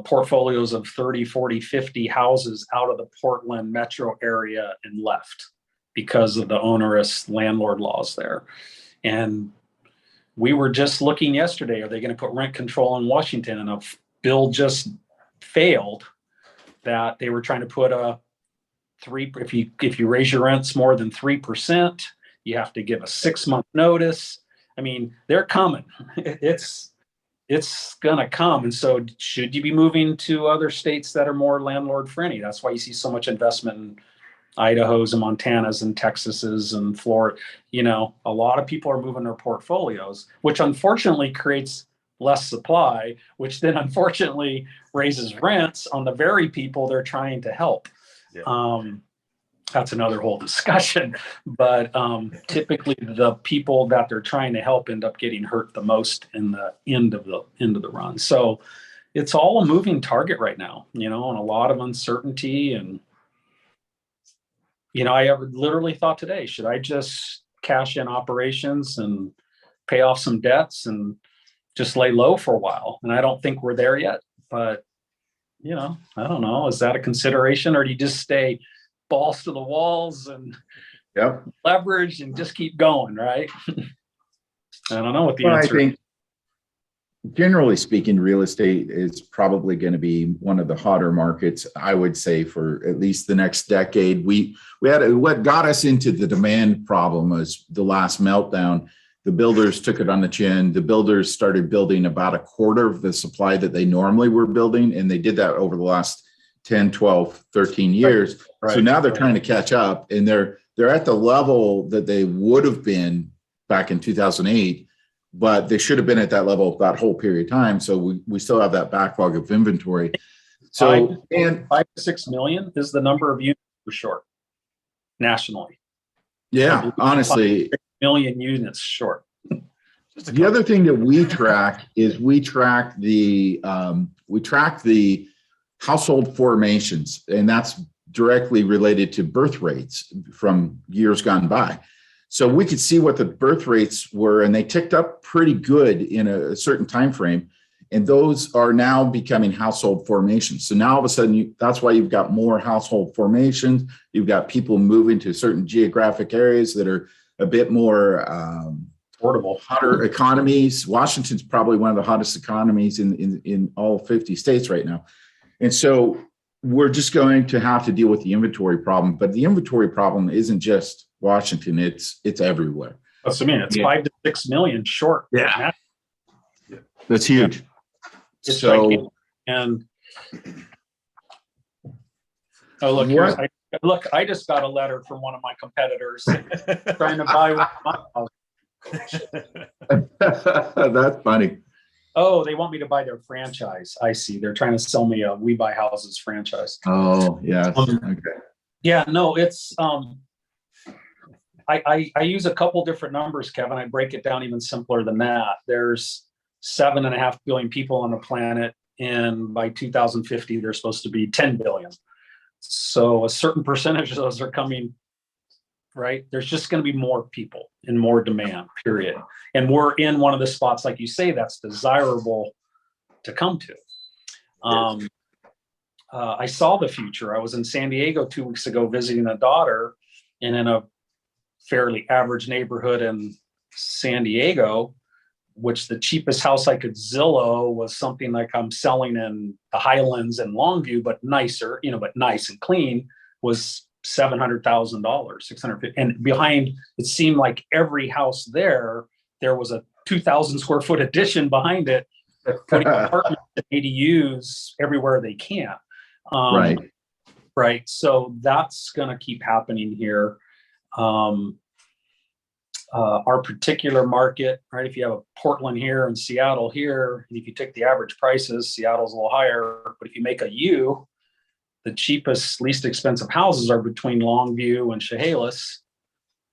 portfolios of 30, 40, 50 houses out of the Portland metro area and left because of the onerous landlord laws there. And we were just looking yesterday, are they going to put rent control in Washington? And a bill just failed that they were trying to put if you raise your rents more than 3%, you have to give a 6-month notice. I mean, they're coming. It's going to come. And so should you be moving to other states that are more landlord friendly? That's why you see so much investment in Idaho's and Montana's and Texas's and Florida. A lot of people are moving their portfolios, which unfortunately creates less supply, which then unfortunately raises rents on the very people they're trying to help. Yeah. that's another whole discussion. But typically, the people that they're trying to help end up getting hurt the most in the end of the run. So it's all a moving target right now, and a lot of uncertainty. And I literally thought today, should I just cash in operations and pay off some debts and just lay low for a while? And I don't think we're there yet, but I don't know. Is that a consideration, or do you just stay balls to the walls and leverage and just keep going, right? I don't know what the answer is. Generally speaking, real estate is probably going to be one of the hotter markets, I would say, for at least the next decade. We had what got us into the demand problem was the last meltdown. The builders took it on the chin. The builders started building about a quarter of the supply that they normally were building, and they did that over the last 10, 12, 13 years. Right. So now they're trying to catch up, and they're at the level that they would have been back in 2008. But they should have been at that level that whole period of time. So we still have that backlog of inventory. So 5 to 6 million is the number of units for short nationally. Yeah, honestly, 5 million units short. The other thing that we track is we track the household formations, and that's directly related to birth rates from years gone by. So we could see what the birth rates were, and they ticked up pretty good in a certain time frame. And those are now becoming household formations. So now all of a sudden, that's why you've got more household formations. You've got people moving to certain geographic areas that are a bit more affordable, hotter economies. Washington's probably one of the hottest economies in all 50 states right now. And so we're just going to have to deal with the inventory problem. But the inventory problem isn't just Washington, it's everywhere. That's what I mean. It's 5 to 6 million short. Yeah. That's huge. It's gigantic. And look, I just got a letter from one of my competitors trying to buy my house. That's funny. Oh, they want me to buy their franchise. I see. They're trying to sell me a We Buy Houses franchise. Oh, yeah. Okay. Yeah, no, it's I use a couple different numbers, Kevin. I break it down even simpler than that. There's 7.5 billion people on the planet, and by 2050, there's supposed to be 10 billion. So a certain percentage of those are coming, right? There's just going to be more people and more demand, period. And we're in one of the spots, like you say, that's desirable to come to. I saw the future. I was in San Diego 2 weeks ago visiting a daughter, and in a fairly average neighborhood in San Diego, which the cheapest house I could Zillow was something like I'm selling in the Highlands and Longview, but nicer, but nice and clean, was $700,000, $650,000. And behind, it seemed like every house there was a 2,000 square foot addition behind it, putting apartments and ADUs everywhere they can. Right. So that's going to keep happening here. Our particular market, right? If you have a Portland here and Seattle here, and if you take the average prices, Seattle's a little higher. But if you make a U, the cheapest, least expensive houses are between Longview and Chehalis,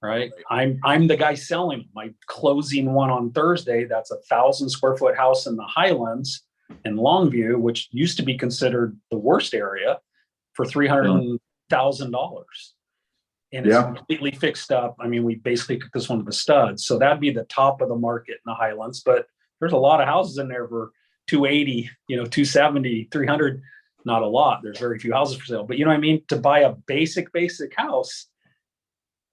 right? I'm the guy selling my closing one on Thursday. That's 1,000 square foot house in the Highlands in Longview, which used to be considered the worst area, for $300,000. And it's completely fixed up. I mean, we basically took this one to the studs. So that'd be the top of the market in the Highlands. But there's a lot of houses in there for 280, 270, 300. Not a lot. There's very few houses for sale. But you know what I mean? To buy a basic house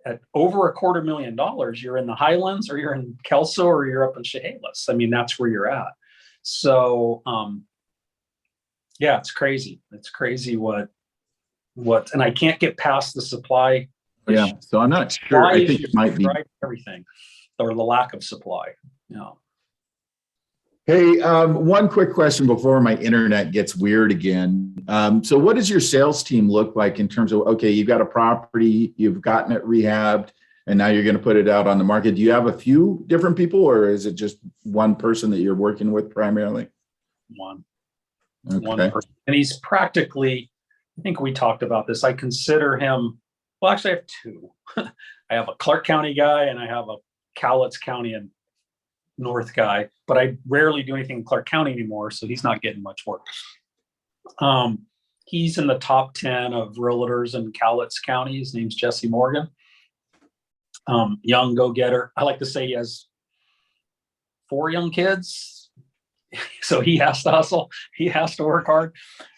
at over $250,000, you're in the Highlands, or you're in Kelso, or you're up in Chehalis. I mean, that's where you're at. So, it's crazy. It's crazy what, and I can't get past the supply. Yeah. So I'm not sure. I think it might be everything, or the lack of supply. Hey, one quick question before my internet gets weird again. So what does your sales team look like in terms of, okay, you've got a property, you've gotten it rehabbed, and now you're going to put it out on the market. Do you have a few different people, or is it just one person that you're working with primarily? One Okay. person. And he's practically, I think we talked about this, I consider him Well, actually, I have two. I have a Clark County guy and I have a Cowlitz County and North guy, but I rarely do anything in Clark County anymore, so he's not getting much work. He's in the top 10 of realtors in Cowlitz County. His name's Jesse Morgan. Young go-getter. I like to say he has 4 young kids, so he has to hustle. He has to work hard.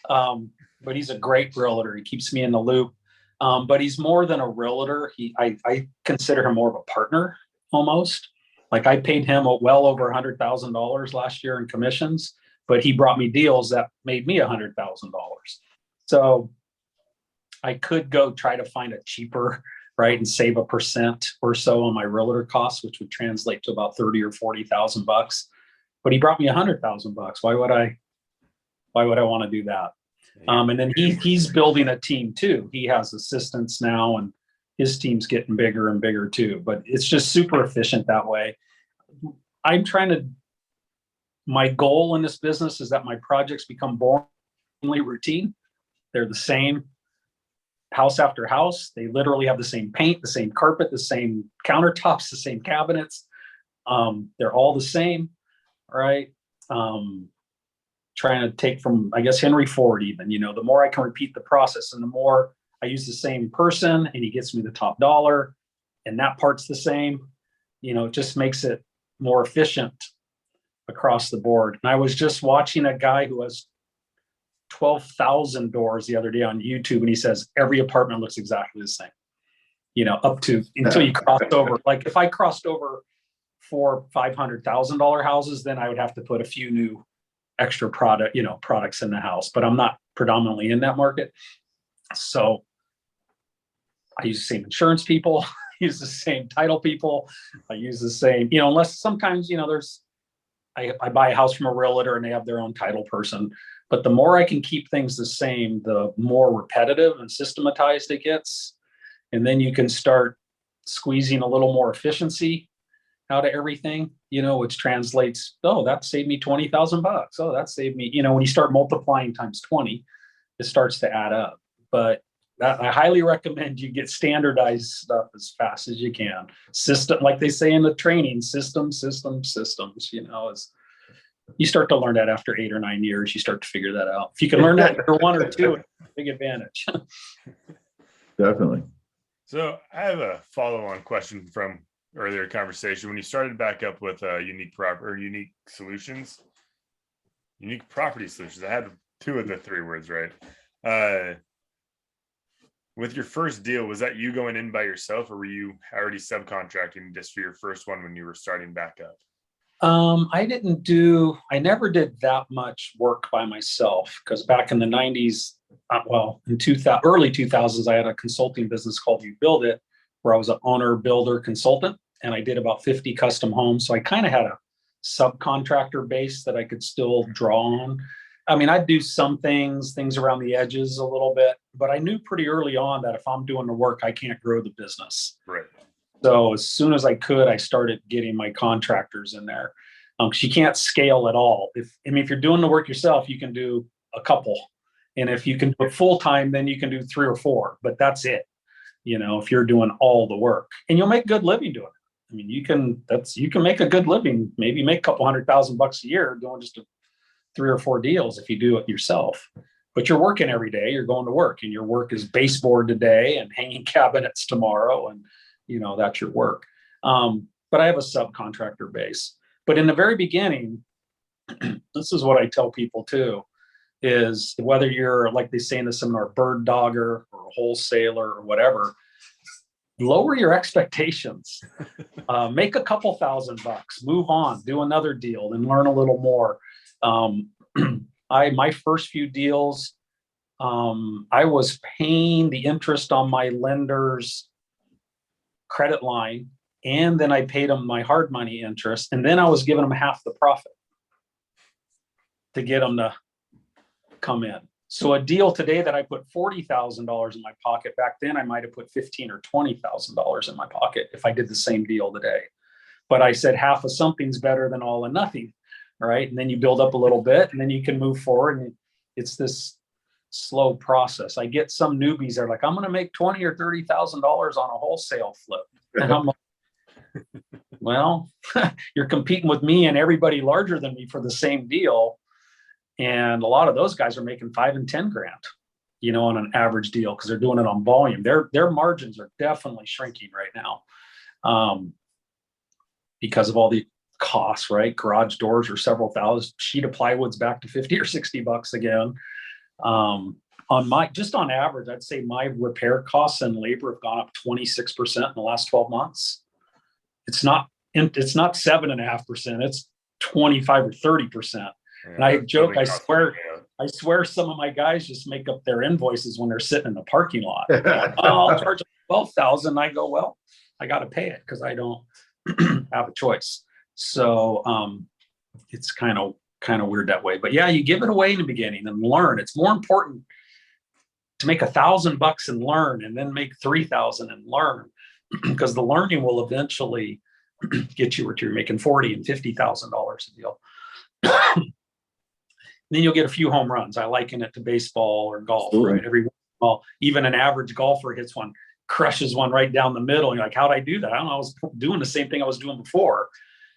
But he's a great realtor. He keeps me in the loop. But he's more than a realtor. I consider him more of a partner almost. Like I paid him well over $100,000 last year in commissions, but he brought me deals that made me $100,000. So I could go try to find a cheaper, right, and save a % or so on my realtor costs, which would translate to about 30 or 40,000 bucks. But he brought me $100,000. Why would I want to do that? And then he's building a team too. He has assistants now, and his team's getting bigger and bigger too. But it's just super efficient that way. My goal in this business is that my projects become boringly routine. They're the same house after house. They literally have the same paint, the same carpet, the same countertops, the same cabinets. They're all the same, right? Trying to take from, I guess, Henry Ford even, the more I can repeat the process and the more I use the same person and he gets me the top dollar and that part's the same, it just makes it more efficient across the board. And I was just watching a guy who has 12,000 doors the other day on YouTube, and he says every apartment looks exactly the same, up to until you cross over. Like if I crossed over $400,000-$500,000 houses, then I would have to put a few new extra products in the house, but I'm not predominantly in that market. So I use the same insurance people, use the same title people. I use the same, unless sometimes, I buy a house from a realtor and they have their own title person. But the more I can keep things the same, the more repetitive and systematized it gets. And then you can start squeezing a little more efficiency out of everything, which translates, that saved me 20,000 bucks. Oh, that saved me, when you start multiplying times 20, it starts to add up. But I highly recommend you get standardized stuff as fast as you can. System, like they say in the training, systems. As you start to learn that after 8 or 9 years, you start to figure that out. If you can learn that after 1 or 2, big advantage. Definitely. So I have a follow-on question from earlier conversation. When you started back up with unique property solutions, unique property solutions, I had 2 of the 3 words right. With your first deal, was that you going in by yourself, or were you already subcontracting just for your first one when you were starting back up? I never did that much work by myself, because back in the 90s, in early 2000s, I had a consulting business called You Build It, where I was an owner, builder, consultant, and I did about 50 custom homes. So I kind of had a subcontractor base that I could still draw on. I mean, I'd do some things around the edges a little bit, but I knew pretty early on that if I'm doing the work, I can't grow the business. Right. So as soon as I could, I started getting my contractors in there. Because you can't scale at all. If you're doing the work yourself, you can do a couple. And if you can do it full time, then you can do 3 or 4, but that's it. If you're doing all the work, and you'll make good living doing it. I mean, you can make a good living, maybe make a couple $100,000 a year doing just 3 or 4 deals if you do it yourself. But you're working every day, you're going to work, and your work is baseboard today and hanging cabinets tomorrow. And, that's your work. But I have a subcontractor base. But in the very beginning, this is what I tell people too, is whether you're, like they say in the seminar, bird dogger or a wholesaler or whatever, lower your expectations. Make a couple $1,000, move on, do another deal, and learn a little more. My first few deals, I was paying the interest on my lender's credit line, and then I paid them my hard money interest, and then I was giving them half the profit to get them to come in. So a deal today that I put $40,000 in my pocket, back then I might have put $15,000 or $20,000 in my pocket if I did the same deal today. But I said half of something's better than all of nothing, right? And then you build up a little bit, and then you can move forward. And it's this slow process. I get some newbies that are like, I'm going to make $20,000 or $30,000 on a wholesale flip. And I'm like, well, you're competing with me and everybody larger than me for the same deal. And a lot of those guys are making 5 and 10 grand, on an average deal, because they're doing it on volume. Their margins are definitely shrinking right now, because of all the costs, right? Garage doors are several thousand, sheet of plywood's back to 50 or 60 bucks again. On average, I'd say my repair costs and labor have gone up 26% in the last 12 months. It's not 7.5%. It's 25 or 30%. And I joke, I swear some of my guys just make up their invoices when they're sitting in the parking lot. I'll charge $12,000. I go, well, I got to pay it because I don't have a choice. So it's kind of weird that way. But yeah, you give it away in the beginning and learn. It's more important to make $1,000 and learn, and then make 3,000 and learn, because the learning will eventually get you where you're making $40,000 and $50,000 a deal. Then you'll get a few home runs. I liken it to baseball or golf, right? Even an average golfer hits one, crushes one right down the middle. And you're like, how'd I do that? I don't know. I was doing the same thing I was doing before.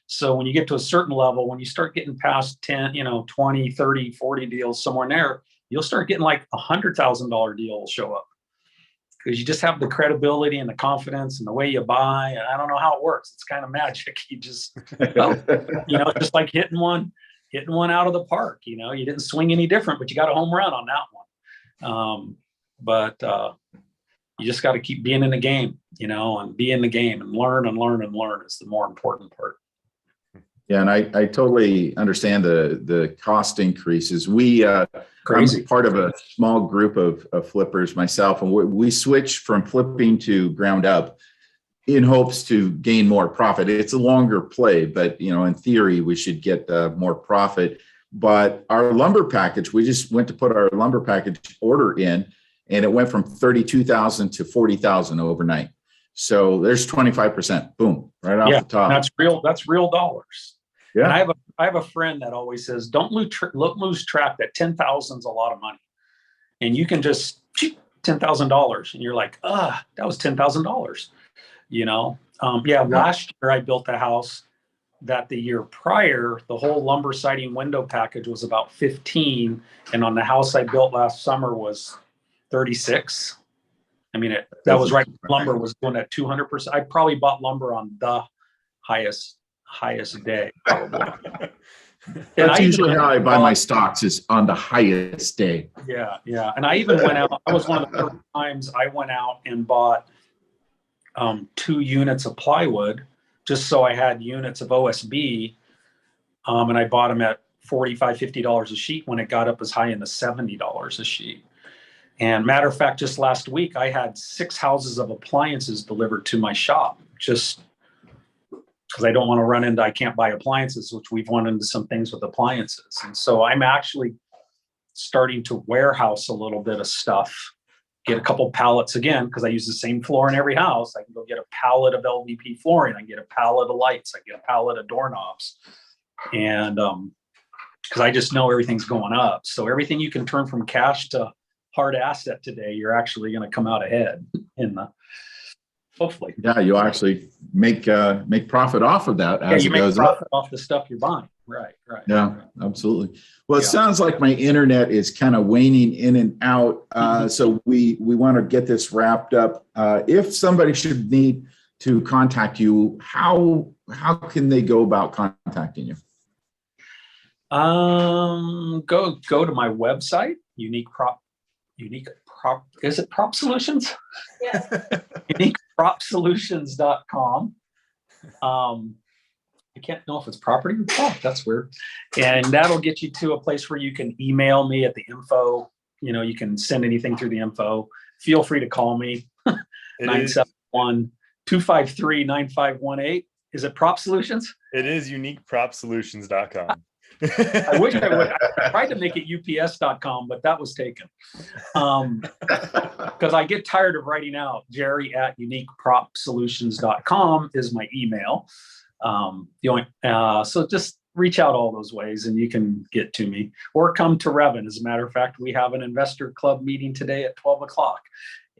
So when you get to a certain level, when you start getting past 10, 20, 30, 40 deals somewhere in there, you'll start getting like $100,000 deal will show up, because you just have the credibility and the confidence and the way you buy. And I don't know how it works. It's kind of magic. You just, just like hitting one out of the park. You didn't swing any different, but you got a home run on that one. But you just got to keep being in the game, and be in the game and learn and learn and learn is the more important part. Yeah, and I totally understand the cost increases. Crazy. I'm part of a small group of flippers myself, and we switch from flipping to ground up in hopes to gain more profit. It's a longer play, but in theory, we should get more profit. But our lumber package, we just went to put our lumber package order in, and it went from 32,000 to 40,000 overnight. So there's 25%, boom, right off the top. That's real dollars. Yeah. And I have a friend that always says, don't lose track that 10,000 is a lot of money, and you can just $10,000, and you're like, that was $10,000. Last year I built a house that the year prior, the whole lumber siding window package was about 15, and on the house I built last summer was 36. I mean, that was right. Lumber was going at 200%. I probably bought lumber on the highest day, probably. That's usually how I buy my stocks, is on the highest day. Yeah. And I even went out. I was one of the first times I went out and bought 2 units of plywood, just so I had units of OSB. And I bought them at $45, $50 a sheet when it got up as high in the $70 a sheet. And matter of fact, just last week, I had 6 houses of appliances delivered to my shop, just because I don't want to run into, I can't buy appliances, which we've run into some things with appliances. And so I'm actually starting to warehouse a little bit of stuff, get a couple pallets again, because I use the same floor in every house. I can go get a pallet of LVP flooring. I get a pallet of lights. I get a pallet of doorknobs. And because I just know everything's going up. So everything you can turn from cash to hard asset today, you're actually going to come out ahead hopefully. Yeah, you'll actually make profit off of that as it goes up. You make profit off the stuff you're buying. Right. Yeah, absolutely. Well, it sounds like my internet is kind of waning in and out. So we want to get this wrapped up. If somebody should need to contact you, how can they go about contacting you? Go to my website, is it Prop Solutions? Yes. uniquepropsolutions.com. I can't know if it's property or prop. That's weird. And that'll get you to a place where you can email me at the info. You can send anything through the info. Feel free to call me. 971-253-9518. Is it Prop Solutions? It is uniquepropsolutions.com. I wish I would. I tried to make it ups.com, but that was taken. Because I get tired of writing out Jerry at uniquepropsolutions.com is my email. So just reach out all those ways and you can get to me, or come to Revan. As a matter of fact, we have an investor club meeting today at 12 o'clock.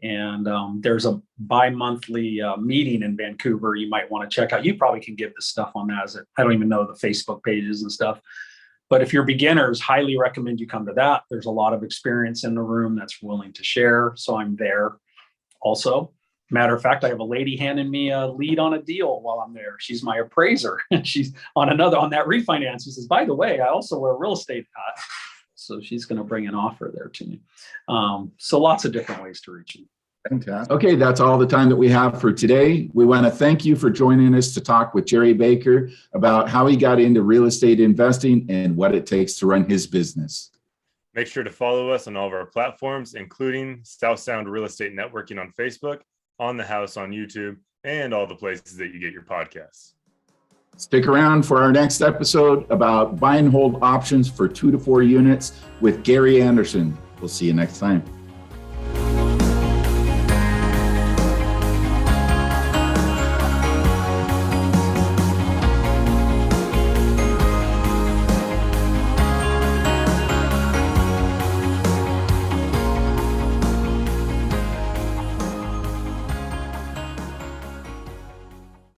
And there's a bi-monthly meeting in Vancouver you might want to check out. You probably can give this stuff on that. I don't even know the Facebook pages and stuff. But if you're beginners, highly recommend you come to that. There's a lot of experience in the room that's willing to share. So I'm there also. Matter of fact, I have a lady handing me a lead on a deal while I'm there. She's my appraiser. And she's on that refinance. She says, by the way, I also wear a real estate hat. So she's going to bring an offer there to me. So lots of different ways to reach me. Fantastic. Okay, that's all the time that we have for today. We want to thank you for joining us to talk with Jerry Baker about how he got into real estate investing and what it takes to run his business. Make sure to follow us on all of our platforms, including South Sound Real Estate Networking on Facebook, On the House on YouTube, and all the places that you get your podcasts. Stick around for our next episode about buy and hold options for 2 to 4 units with Gary Anderson. We'll see you next time.